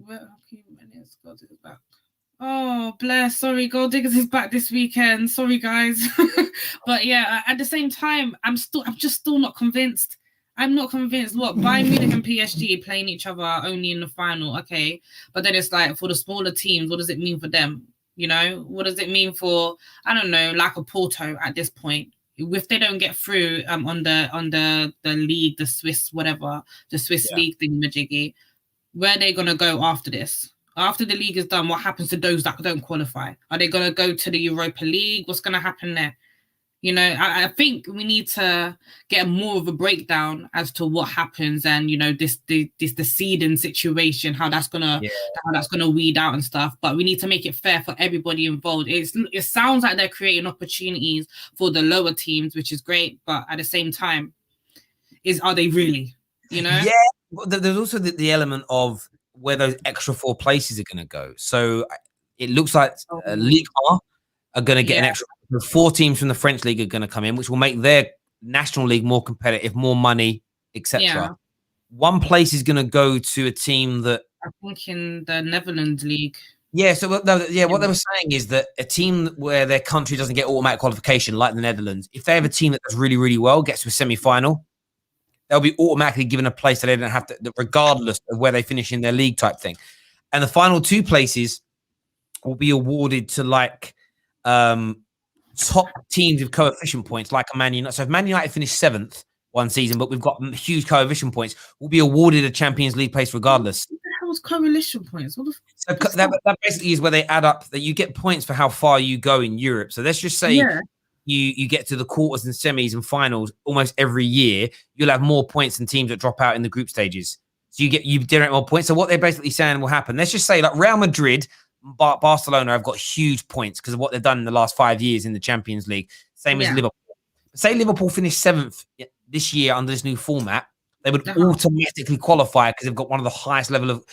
God is back. Oh, bless. Sorry, Gold Diggers is back this weekend. Sorry, guys. But yeah, at the same time, I'm just still not convinced. I'm not convinced. What, Bayern Munich and PSG playing each other only in the final, okay? But then it's like, for the smaller teams, what does it mean for them? You know, what does it mean for, I don't know, like a Porto at this point? If they don't get through on the league, the Swiss whatever, the Swiss league thingamajiggy, where are they gonna go after this? After the league is done, what happens to those that don't qualify? Are they gonna go to the Europa League? What's gonna happen there? You know, I think we need to get more of a breakdown as to what happens, and you know, the seeding situation, how that's gonna weed out and stuff. But we need to make it fair for everybody involved. It sounds like they're creating opportunities for the lower teams, which is great. But at the same time, are they really? You know? Yeah. There's also the element of where those extra 4 places are going to go. So it looks like Ligue 1 are going to get an extra. The 4 teams from the French league are going to come in, which will make their national league more competitive, more money, etc. Yeah. One place is going to go to a team that I think in the Netherlands league. Yeah. So what they were saying is that a team where their country doesn't get automatic qualification, like the Netherlands, if they have a team that does really, really well, gets to a semi-final, they'll be automatically given a place that they don't have to, regardless of where they finish in their league type thing. And the final 2 places will be awarded to like top teams with coefficient points, like a Man United. So if Man United finished 7th one season, but we've got huge coefficient points, we'll be awarded a Champions League place regardless. What the hell is coalition points? So that basically is where they add up that you get points for how far you go in Europe. So let's just say you get to the quarters and semis and finals almost every year, you'll have more points than teams that drop out in the group stages. So you generate more points. So what they're basically saying will happen, let's just say like Real Madrid, Barcelona have got huge points because of what they've done in the last 5 years in the Champions League. Same as Liverpool. say Liverpool finished 7th this year under this new format, they would automatically qualify because they've got one of the highest level of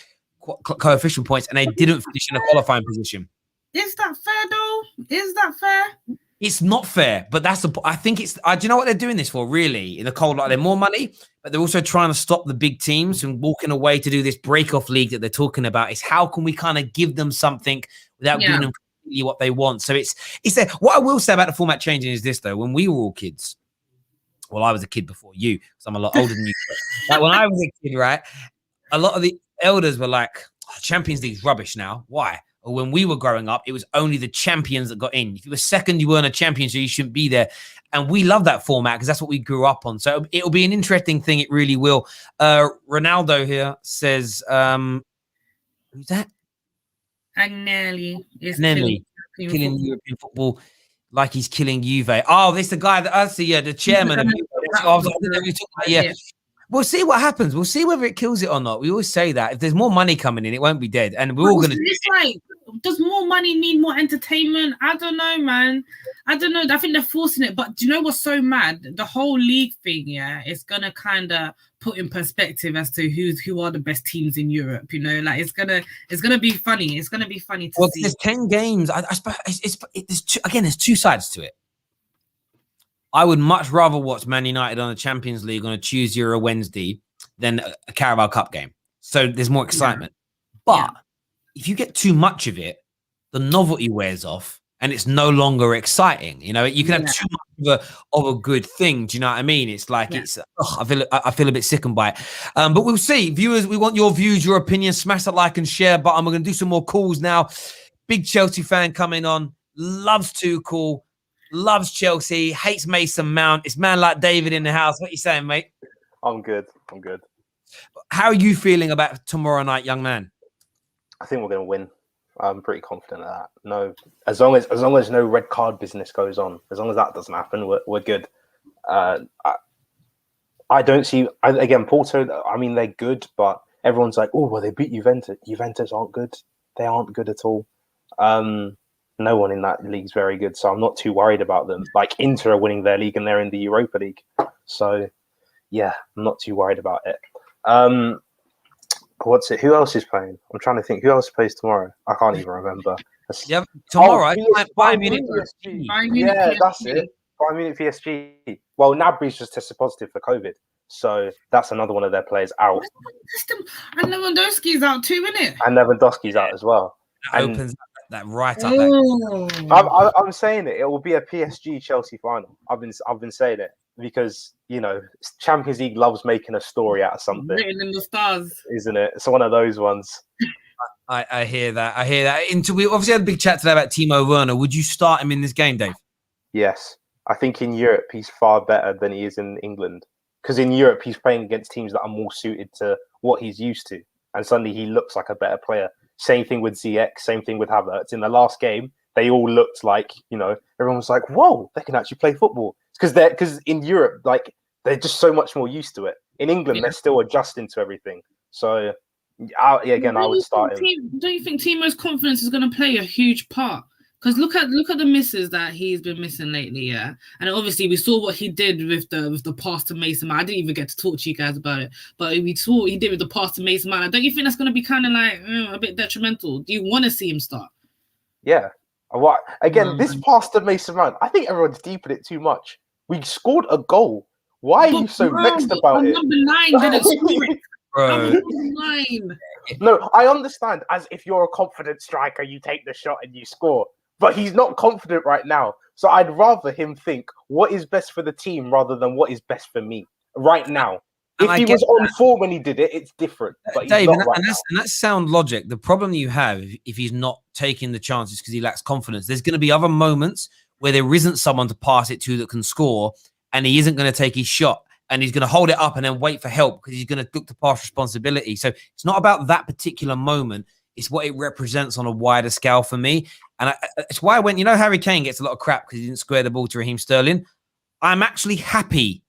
coefficient points, and they didn't finish in a qualifying position. Is that fair though? Is that fair? It's not fair, but that's the. I think it's. Do you know what they're doing this for? Really, in the cold light, they're more money, but they're also trying to stop the big teams from walking away to do this break-off league that they're talking about. Is how can we kind of give them something without giving them completely what they want? So it's there. What I will say about the format changing is this though: when we were all kids, well, I was a kid before you, because I'm a lot older than you. Like when I was a kid, right? A lot of the elders were like, oh, Champions League's rubbish now. Why? Or when we were growing up, it was only the champions that got in. If you were second, you weren't a champion, so you shouldn't be there. And we love that format because that's what we grew up on. So it'll be an interesting thing. It really will. Ronaldo here says, who's that? Agnelli is killing European football like he's killing Juve. Oh, this the guy that I see, the chairman of Juve. We'll see what happens. We'll see whether it kills it or not. We always say that. If there's more money coming in, it won't be dead. And we're all going to... It's like, does more money mean more entertainment? I don't know, man. I don't know. I think they're forcing it. But do you know what's so mad? The whole league thing, it's going to kind of put in perspective as to who are the best teams in Europe. You know, like it's gonna be funny. It's going to be funny to see. There's 10 games. I suppose there's two sides to it. I would much rather watch Man United on the Champions League on a Tuesday or a Wednesday than a Carabao Cup game. So there's more excitement. But if you get too much of it, the novelty wears off and it's no longer exciting. You know, you can have too much of a good thing. Do you know what I mean? It's like I feel a bit sickened by it. But we'll see. Viewers, we want your views, your opinions. Smash that like and share button. We're going to do some more calls now. Big Chelsea fan coming on. Loves Tuchel. Loves Chelsea, hates Mason Mount. It's man like David in the house. What are you saying, mate? I'm good. How are you feeling about tomorrow night, young man? I think we're going to win. I'm pretty confident of that. No, as long as no red card business goes on, as long as that doesn't happen, we're good. I don't see again Porto. I mean, they're good, but everyone's like, oh, well, they beat Juventus. Juventus aren't good. They aren't good at all. No one in that league is very good, so I'm not too worried about them. Like Inter are winning their league and they're in the Europa League, so yeah, I'm not too worried about it. What's it? Who else is playing? I'm trying to think. Who else plays tomorrow? I can't even remember. Tomorrow. Bayern Munich. Yeah, that's it. Bayern Munich PSG. Well, Gnabry's just tested positive for COVID, so that's another one of their players out. And Lewandowski's out too, isn't it? And Lewandowski's out as well. That opens that right up. I'm saying it will be a PSG Chelsea final. I've been saying it because Champions League loves making a story out of something. Written in the stars, isn't it? It's one of those ones. I hear that. We obviously had a big chat today about Timo Werner. Would you start him in this game, Dave? Yes, I think in Europe he's far better than he is in England, because in Europe he's playing against teams that are more suited to what he's used to, and suddenly he looks like a better player. Same thing with ZX, same thing with Havertz. In the last game, they all looked like, everyone was like, whoa, they can actually play football. It's because in Europe, like, they're just so much more used to it. In England, they're still adjusting to everything. So, I would start him. Don't you think Timo's confidence is going to play a huge part? Because look at the misses that he's been missing lately, and obviously we saw what he did with the pass to Mason Mount. I didn't even get to talk to you guys about it, but we saw what he did with the pass to Mason Mount. Don't you think that's going to be kind of like a bit detrimental? Do you want to see him start? Yeah. What again? This pass to Mason Mount, I think everyone's deeping it too much. We scored a goal. Why are you so vexed about it? Number 9 didn't score it. Bro. No, I understand. As if you're a confident striker, you take the shot and you score. But he's not confident right now. So I'd rather him think what is best for the team rather than what is best for me right now. If he was on form when he did it, it's different. But Dave, he's not right now. And that's sound logic. The problem you have if he's not taking the chances because he lacks confidence, there's going to be other moments where there isn't someone to pass it to that can score, and he isn't going to take his shot, and he's going to hold it up and then wait for help because he's going to look to pass responsibility. So it's not about that particular moment. It's what it represents on a wider scale for me. And it's why I went, Harry Kane gets a lot of crap because he didn't square the ball to Raheem Sterling. I'm actually happy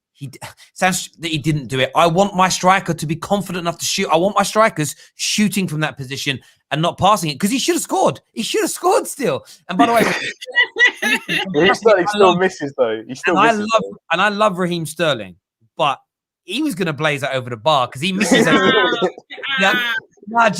that he didn't do it. I want my striker to be confident enough to shoot. I want my strikers shooting from that position and not passing it because he should have scored. He should have scored still. And by the way, he still misses though. He still misses. I love Raheem Sterling, but he was going to blaze that over the bar because he misses. Do you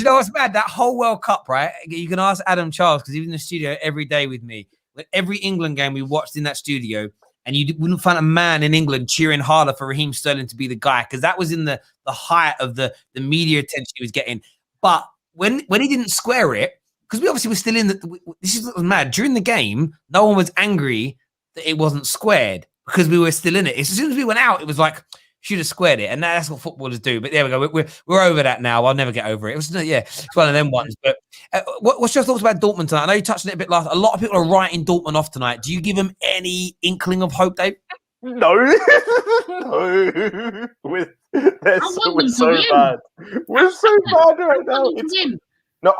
know what's mad? That whole World Cup, right? You can ask Adam Charles because he was in the studio every day with me. Every England game we watched in that studio, and you wouldn't find a man in England cheering harder for Raheem Sterling to be the guy because that was in the height of the media attention he was getting. But when he didn't square it, because we obviously were still in this is mad. During the game, no one was angry that it wasn't squared because we were still in it. As soon as we went out, it was like, should have squared it, and that's what footballers do. But there we go. We're over that now. I'll never get over it. It's one of them ones. But what's your thoughts about Dortmund tonight? I know you touched on it a bit last. A lot of people are writing Dortmund off tonight. Do you give them any inkling of hope, Dave? No, no. We're so bad. We're so bad right now.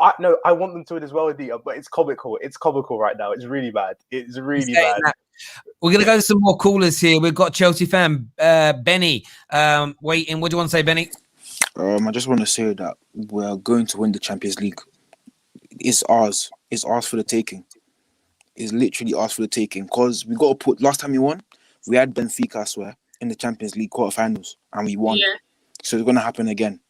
I want them to win as well, Adita, but it's comical. It's comical right now. It's really bad. It's really bad. We're going to go to some more callers here. We've got Chelsea fan Benny waiting. What do you want to say, Benny? I just want to say that we're going to win the Champions League. It's ours. It's ours for the taking. It's literally ours for the taking. Because we got to put... Last time we won, we had Benfica, I swear, in the Champions League quarterfinals, and we won. Yeah. So it's going to happen again.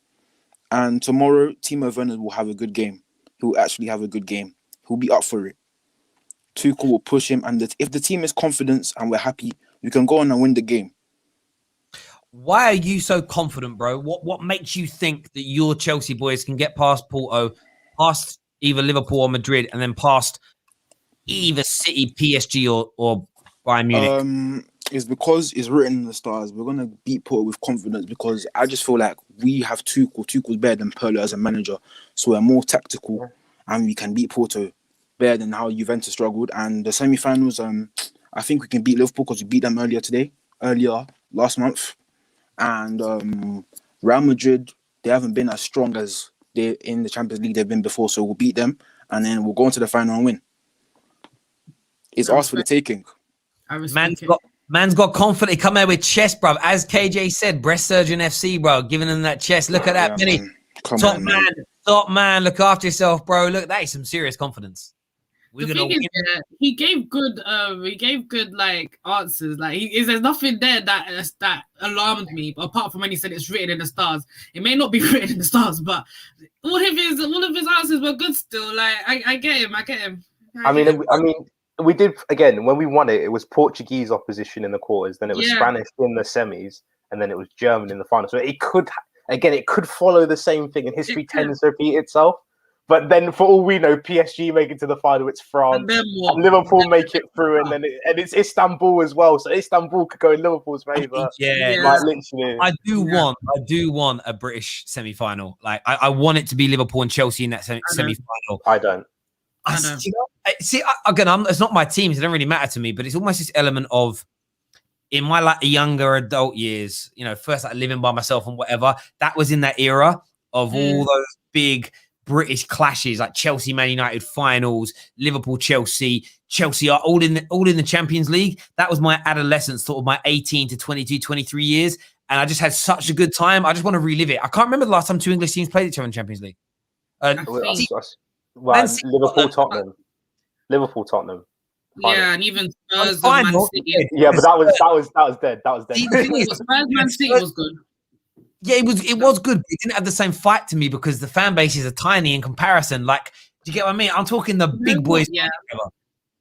And tomorrow, Timo Werner will have a good game. He'll actually have a good game. He'll be up for it. Tuchel will push him, and if the team is confident and we're happy, we can go on and win the game. Why are you so confident, bro? What makes you think that your Chelsea boys can get past Porto, past either Liverpool or Madrid, and then past either City, PSG, or Bayern Munich? It's because it's written in the stars. We're going to beat Porto with confidence because I just feel like we have Tuchel. Tuchel's better than Pirlo as a manager. So we're more tactical and we can beat Porto better than how Juventus struggled. And the semi-finals, I think we can beat Liverpool because we beat them earlier last month. And Real Madrid, they haven't been as strong as they in the Champions League they've been before. So we'll beat them and then we'll go into the final and win. It's ours for the taking. Man's got confidence. He come out with chest, bro. As KJ said, breast surgeon FC, bro. Giving them that chest. Look at that, Benny. Top man. Look after yourself, bro. Look, that is some serious confidence. He gave good. He gave good like answers. Like there's nothing there that alarmed me. Apart from when he said it's written in the stars. It may not be written in the stars, but all of his answers were good still. Like I get him. I mean. We did again when we won it. It was Portuguese opposition in the quarters, then it was Spanish in the semis, and then it was German in the final. So it could follow the same thing, and history tends to repeat itself. But then, for all we know, PSG make it to the final. It's France, and Liverpool make it through, and then it's Istanbul as well. So Istanbul could go in Liverpool's favour. Like literally. I do want a British semi-final. Like I want it to be Liverpool and Chelsea in that semi-final. I don't. It's not my team, so it doesn't really matter to me, but it's almost this element of in my like younger adult years, first like living by myself and whatever, that was in that era of all those big British clashes like Chelsea Man United finals, Liverpool Chelsea are all in the Champions League. That was my adolescence, sort of my 18 to 22, 23 years, and I just had such a good time. I just want to relive it. I can't remember the last time two English teams played each other in Champions League. Liverpool, Tottenham. Yeah, and even Spurs and Man City. Yeah, but that was dead. Spurs Man City was good. Yeah, it was good. It didn't have the same fight to me because the fan bases are tiny in comparison. Like, do you get what I mean? I'm talking the big boys. Yeah.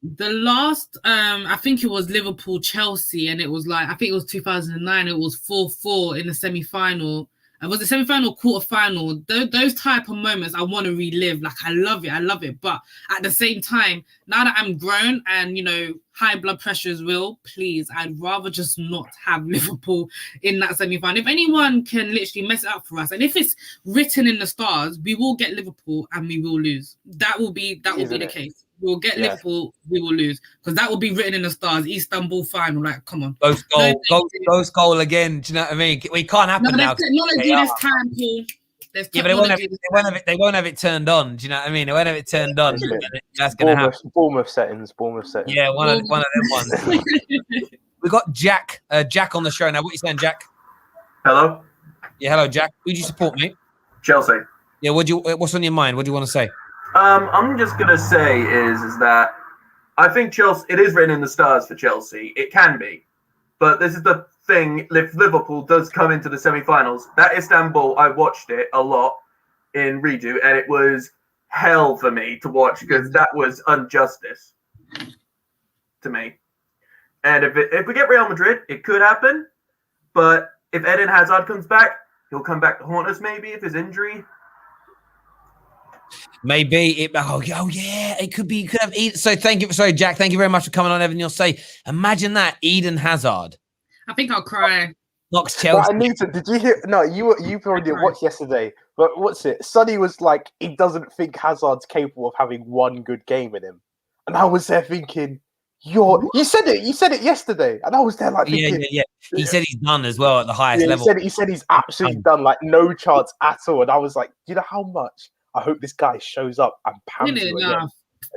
The last, I think it was Liverpool Chelsea, and it was like I think it was 2009. It was 4-4 in the semi-final. It was the semi-final, quarter-final. Those type of moments I want to relive. Like, I love it. But at the same time, now that I'm grown and, high blood pressure is real, please, I'd rather just not have Liverpool in that semi-final. If anyone can literally mess it up for us, and if it's written in the stars, we will get Liverpool and we will lose. That will be the case. We'll get Liverpool, we will lose. Because that will be written in the stars. Istanbul final. Like, come on. Ghost goal again. Do you know what I mean? We can't happen now. Technology this time, Paul. Yeah, but they won't have it turned on. Do you know what I mean? They won't have it turned on. That's going to happen. Bournemouth settings. Yeah, one of them ones. We got Jack on the show now. What are you saying, Jack? Hello? Yeah, hello, Jack. Who do you support, mate? Chelsea. Yeah, what's on your mind? What do you want to say? I'm just gonna say is that I think Chelsea. It is written in the stars for Chelsea. It can be, but this is the thing. If Liverpool does come into the semi-finals, that Istanbul, I watched it a lot in redo, and it was hell for me to watch because that was injustice to me. And if we get Real Madrid, it could happen. But if Eden Hazard comes back, he'll come back to haunt us maybe if his injury. Maybe oh yeah, it could be. You could have Eden. So thank you. Sorry, Jack. Thank you very much for coming on, Evan. You'll say, imagine that Eden Hazard I think I'll cry. knocks Chelsea. Anita, did you hear? No, you probably didn't watch yesterday. But what's it? Sonny was like, he doesn't think Hazard's capable of having one good game in him, and I was there thinking, you said it yesterday, and I was there like thinking, yeah. He said he's done as well at the highest level. He said he's absolutely done, like no chance at all, and I was like, you know how much I hope this guy shows up and pans you again.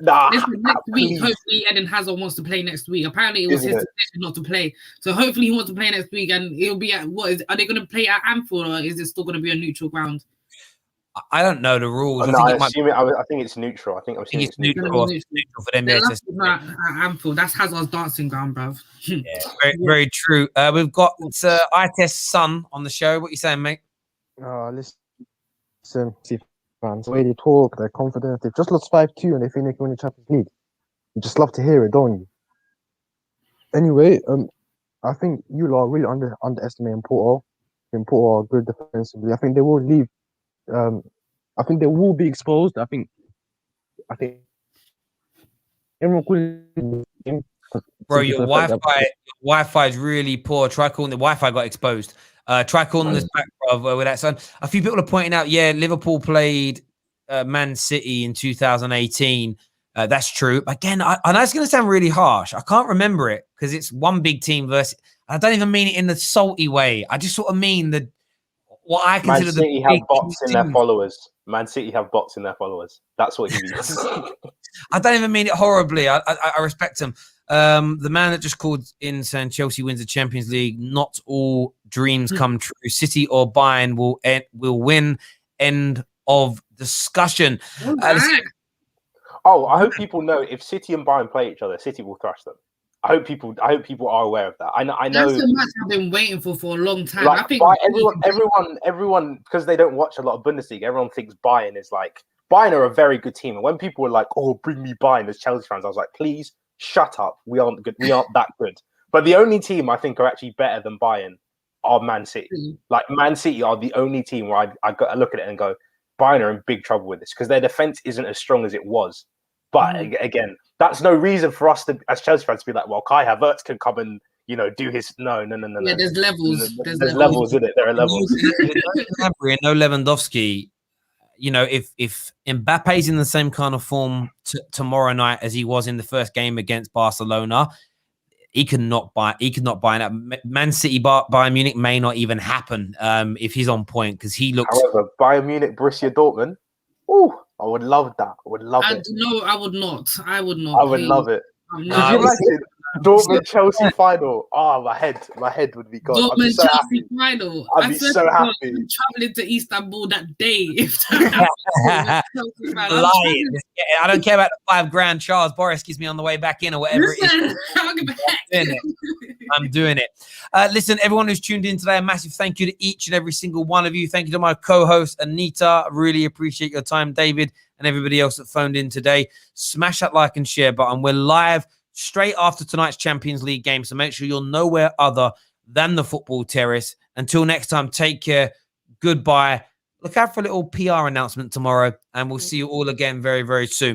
Listen, next week, hopefully Eden Hazard wants to play next week. Apparently, it was his decision not to play. So hopefully, he wants to play next week, and it'll be at are they going to play at Anfield, or is it still going to be a neutral ground? I don't know the rules. I think it's neutral. I think it's neutral for them. At Anfield, that's Hazard's dancing ground, bruv. Yeah, very true. We've got Itest's son on the show. What are you saying, mate? Listen, fans, the way they talk, they're confident. They've just lost 5-2 and they think they can win the Champions League. You just love to hear it, don't you? Anyway, I think you lot are really underestimating Porto. Porto are good defensively. I think they will leave. I think they will be exposed. I think everyone couldn't. Bro, your Wi-Fi is really poor. Try calling the Wi-Fi got exposed. Try calling this back, bro, with that son. A few people are pointing out, yeah, Liverpool played Man City in 2018. That's true. Again, I know it's going to sound really harsh. I can't remember it because it's one big team versus. I don't even mean it in the salty way. I just sort of mean what I consider Man City have bots in their followers. Man City have bots in their followers. That's what he means. I don't even mean it horribly. I respect him. The man that just called in saying Chelsea wins the Champions League. Not all dreams come true. City or Bayern will win. End of discussion. I hope people know if City and Bayern play each other, City will thrash them. I hope people are aware of that. I know. That's a match I've been waiting for a long time. Like, I think everyone, because they don't watch a lot of Bundesliga, everyone thinks Bayern is like Bayern are a very good team. And when people were like, "Oh, bring me Bayern," as Chelsea fans, I was like, "Please shut up. We aren't good. We aren't that good." But the only team I think are actually better than Bayern are Man City. Like Man City are the only team where I look at it and go, Bayern are in big trouble with this because their defense isn't as strong as it was. But again, that's no reason for us to, as Chelsea fans, to be like, well, Kai Havertz can come and, do his... No. Yeah, there's levels. There's levels in it. There are levels. No Lewandowski, if Mbappe's in the same kind of form tomorrow night as he was in the first game against Barcelona, he could not buy that. Man City, Bayern Munich may not even happen if he's on point because he looks... However, Bayern Munich, Borussia Dortmund, ooh, I would love that. I would love it. No, I would not. I would love it. Could you imagine Dortmund Chelsea final? Oh, my head would be gone. Dortmund Chelsea final. I'd be so happy. I'm traveling to Istanbul that day. If I don't care about the $5,000 Charles Boris gives me on the way back in or whatever it is. I'm doing it. Listen, everyone who's tuned in today, a massive thank you to each and every single one of you. Thank you to my co-host, Anita. I really appreciate your time, David, and everybody else that phoned in today. Smash that like and share button. We're live straight after tonight's Champions League game, so make sure you're nowhere other than the football terrace. Until next time, take care. Goodbye. Look out for a little PR announcement tomorrow, and we'll see you all again very, very soon.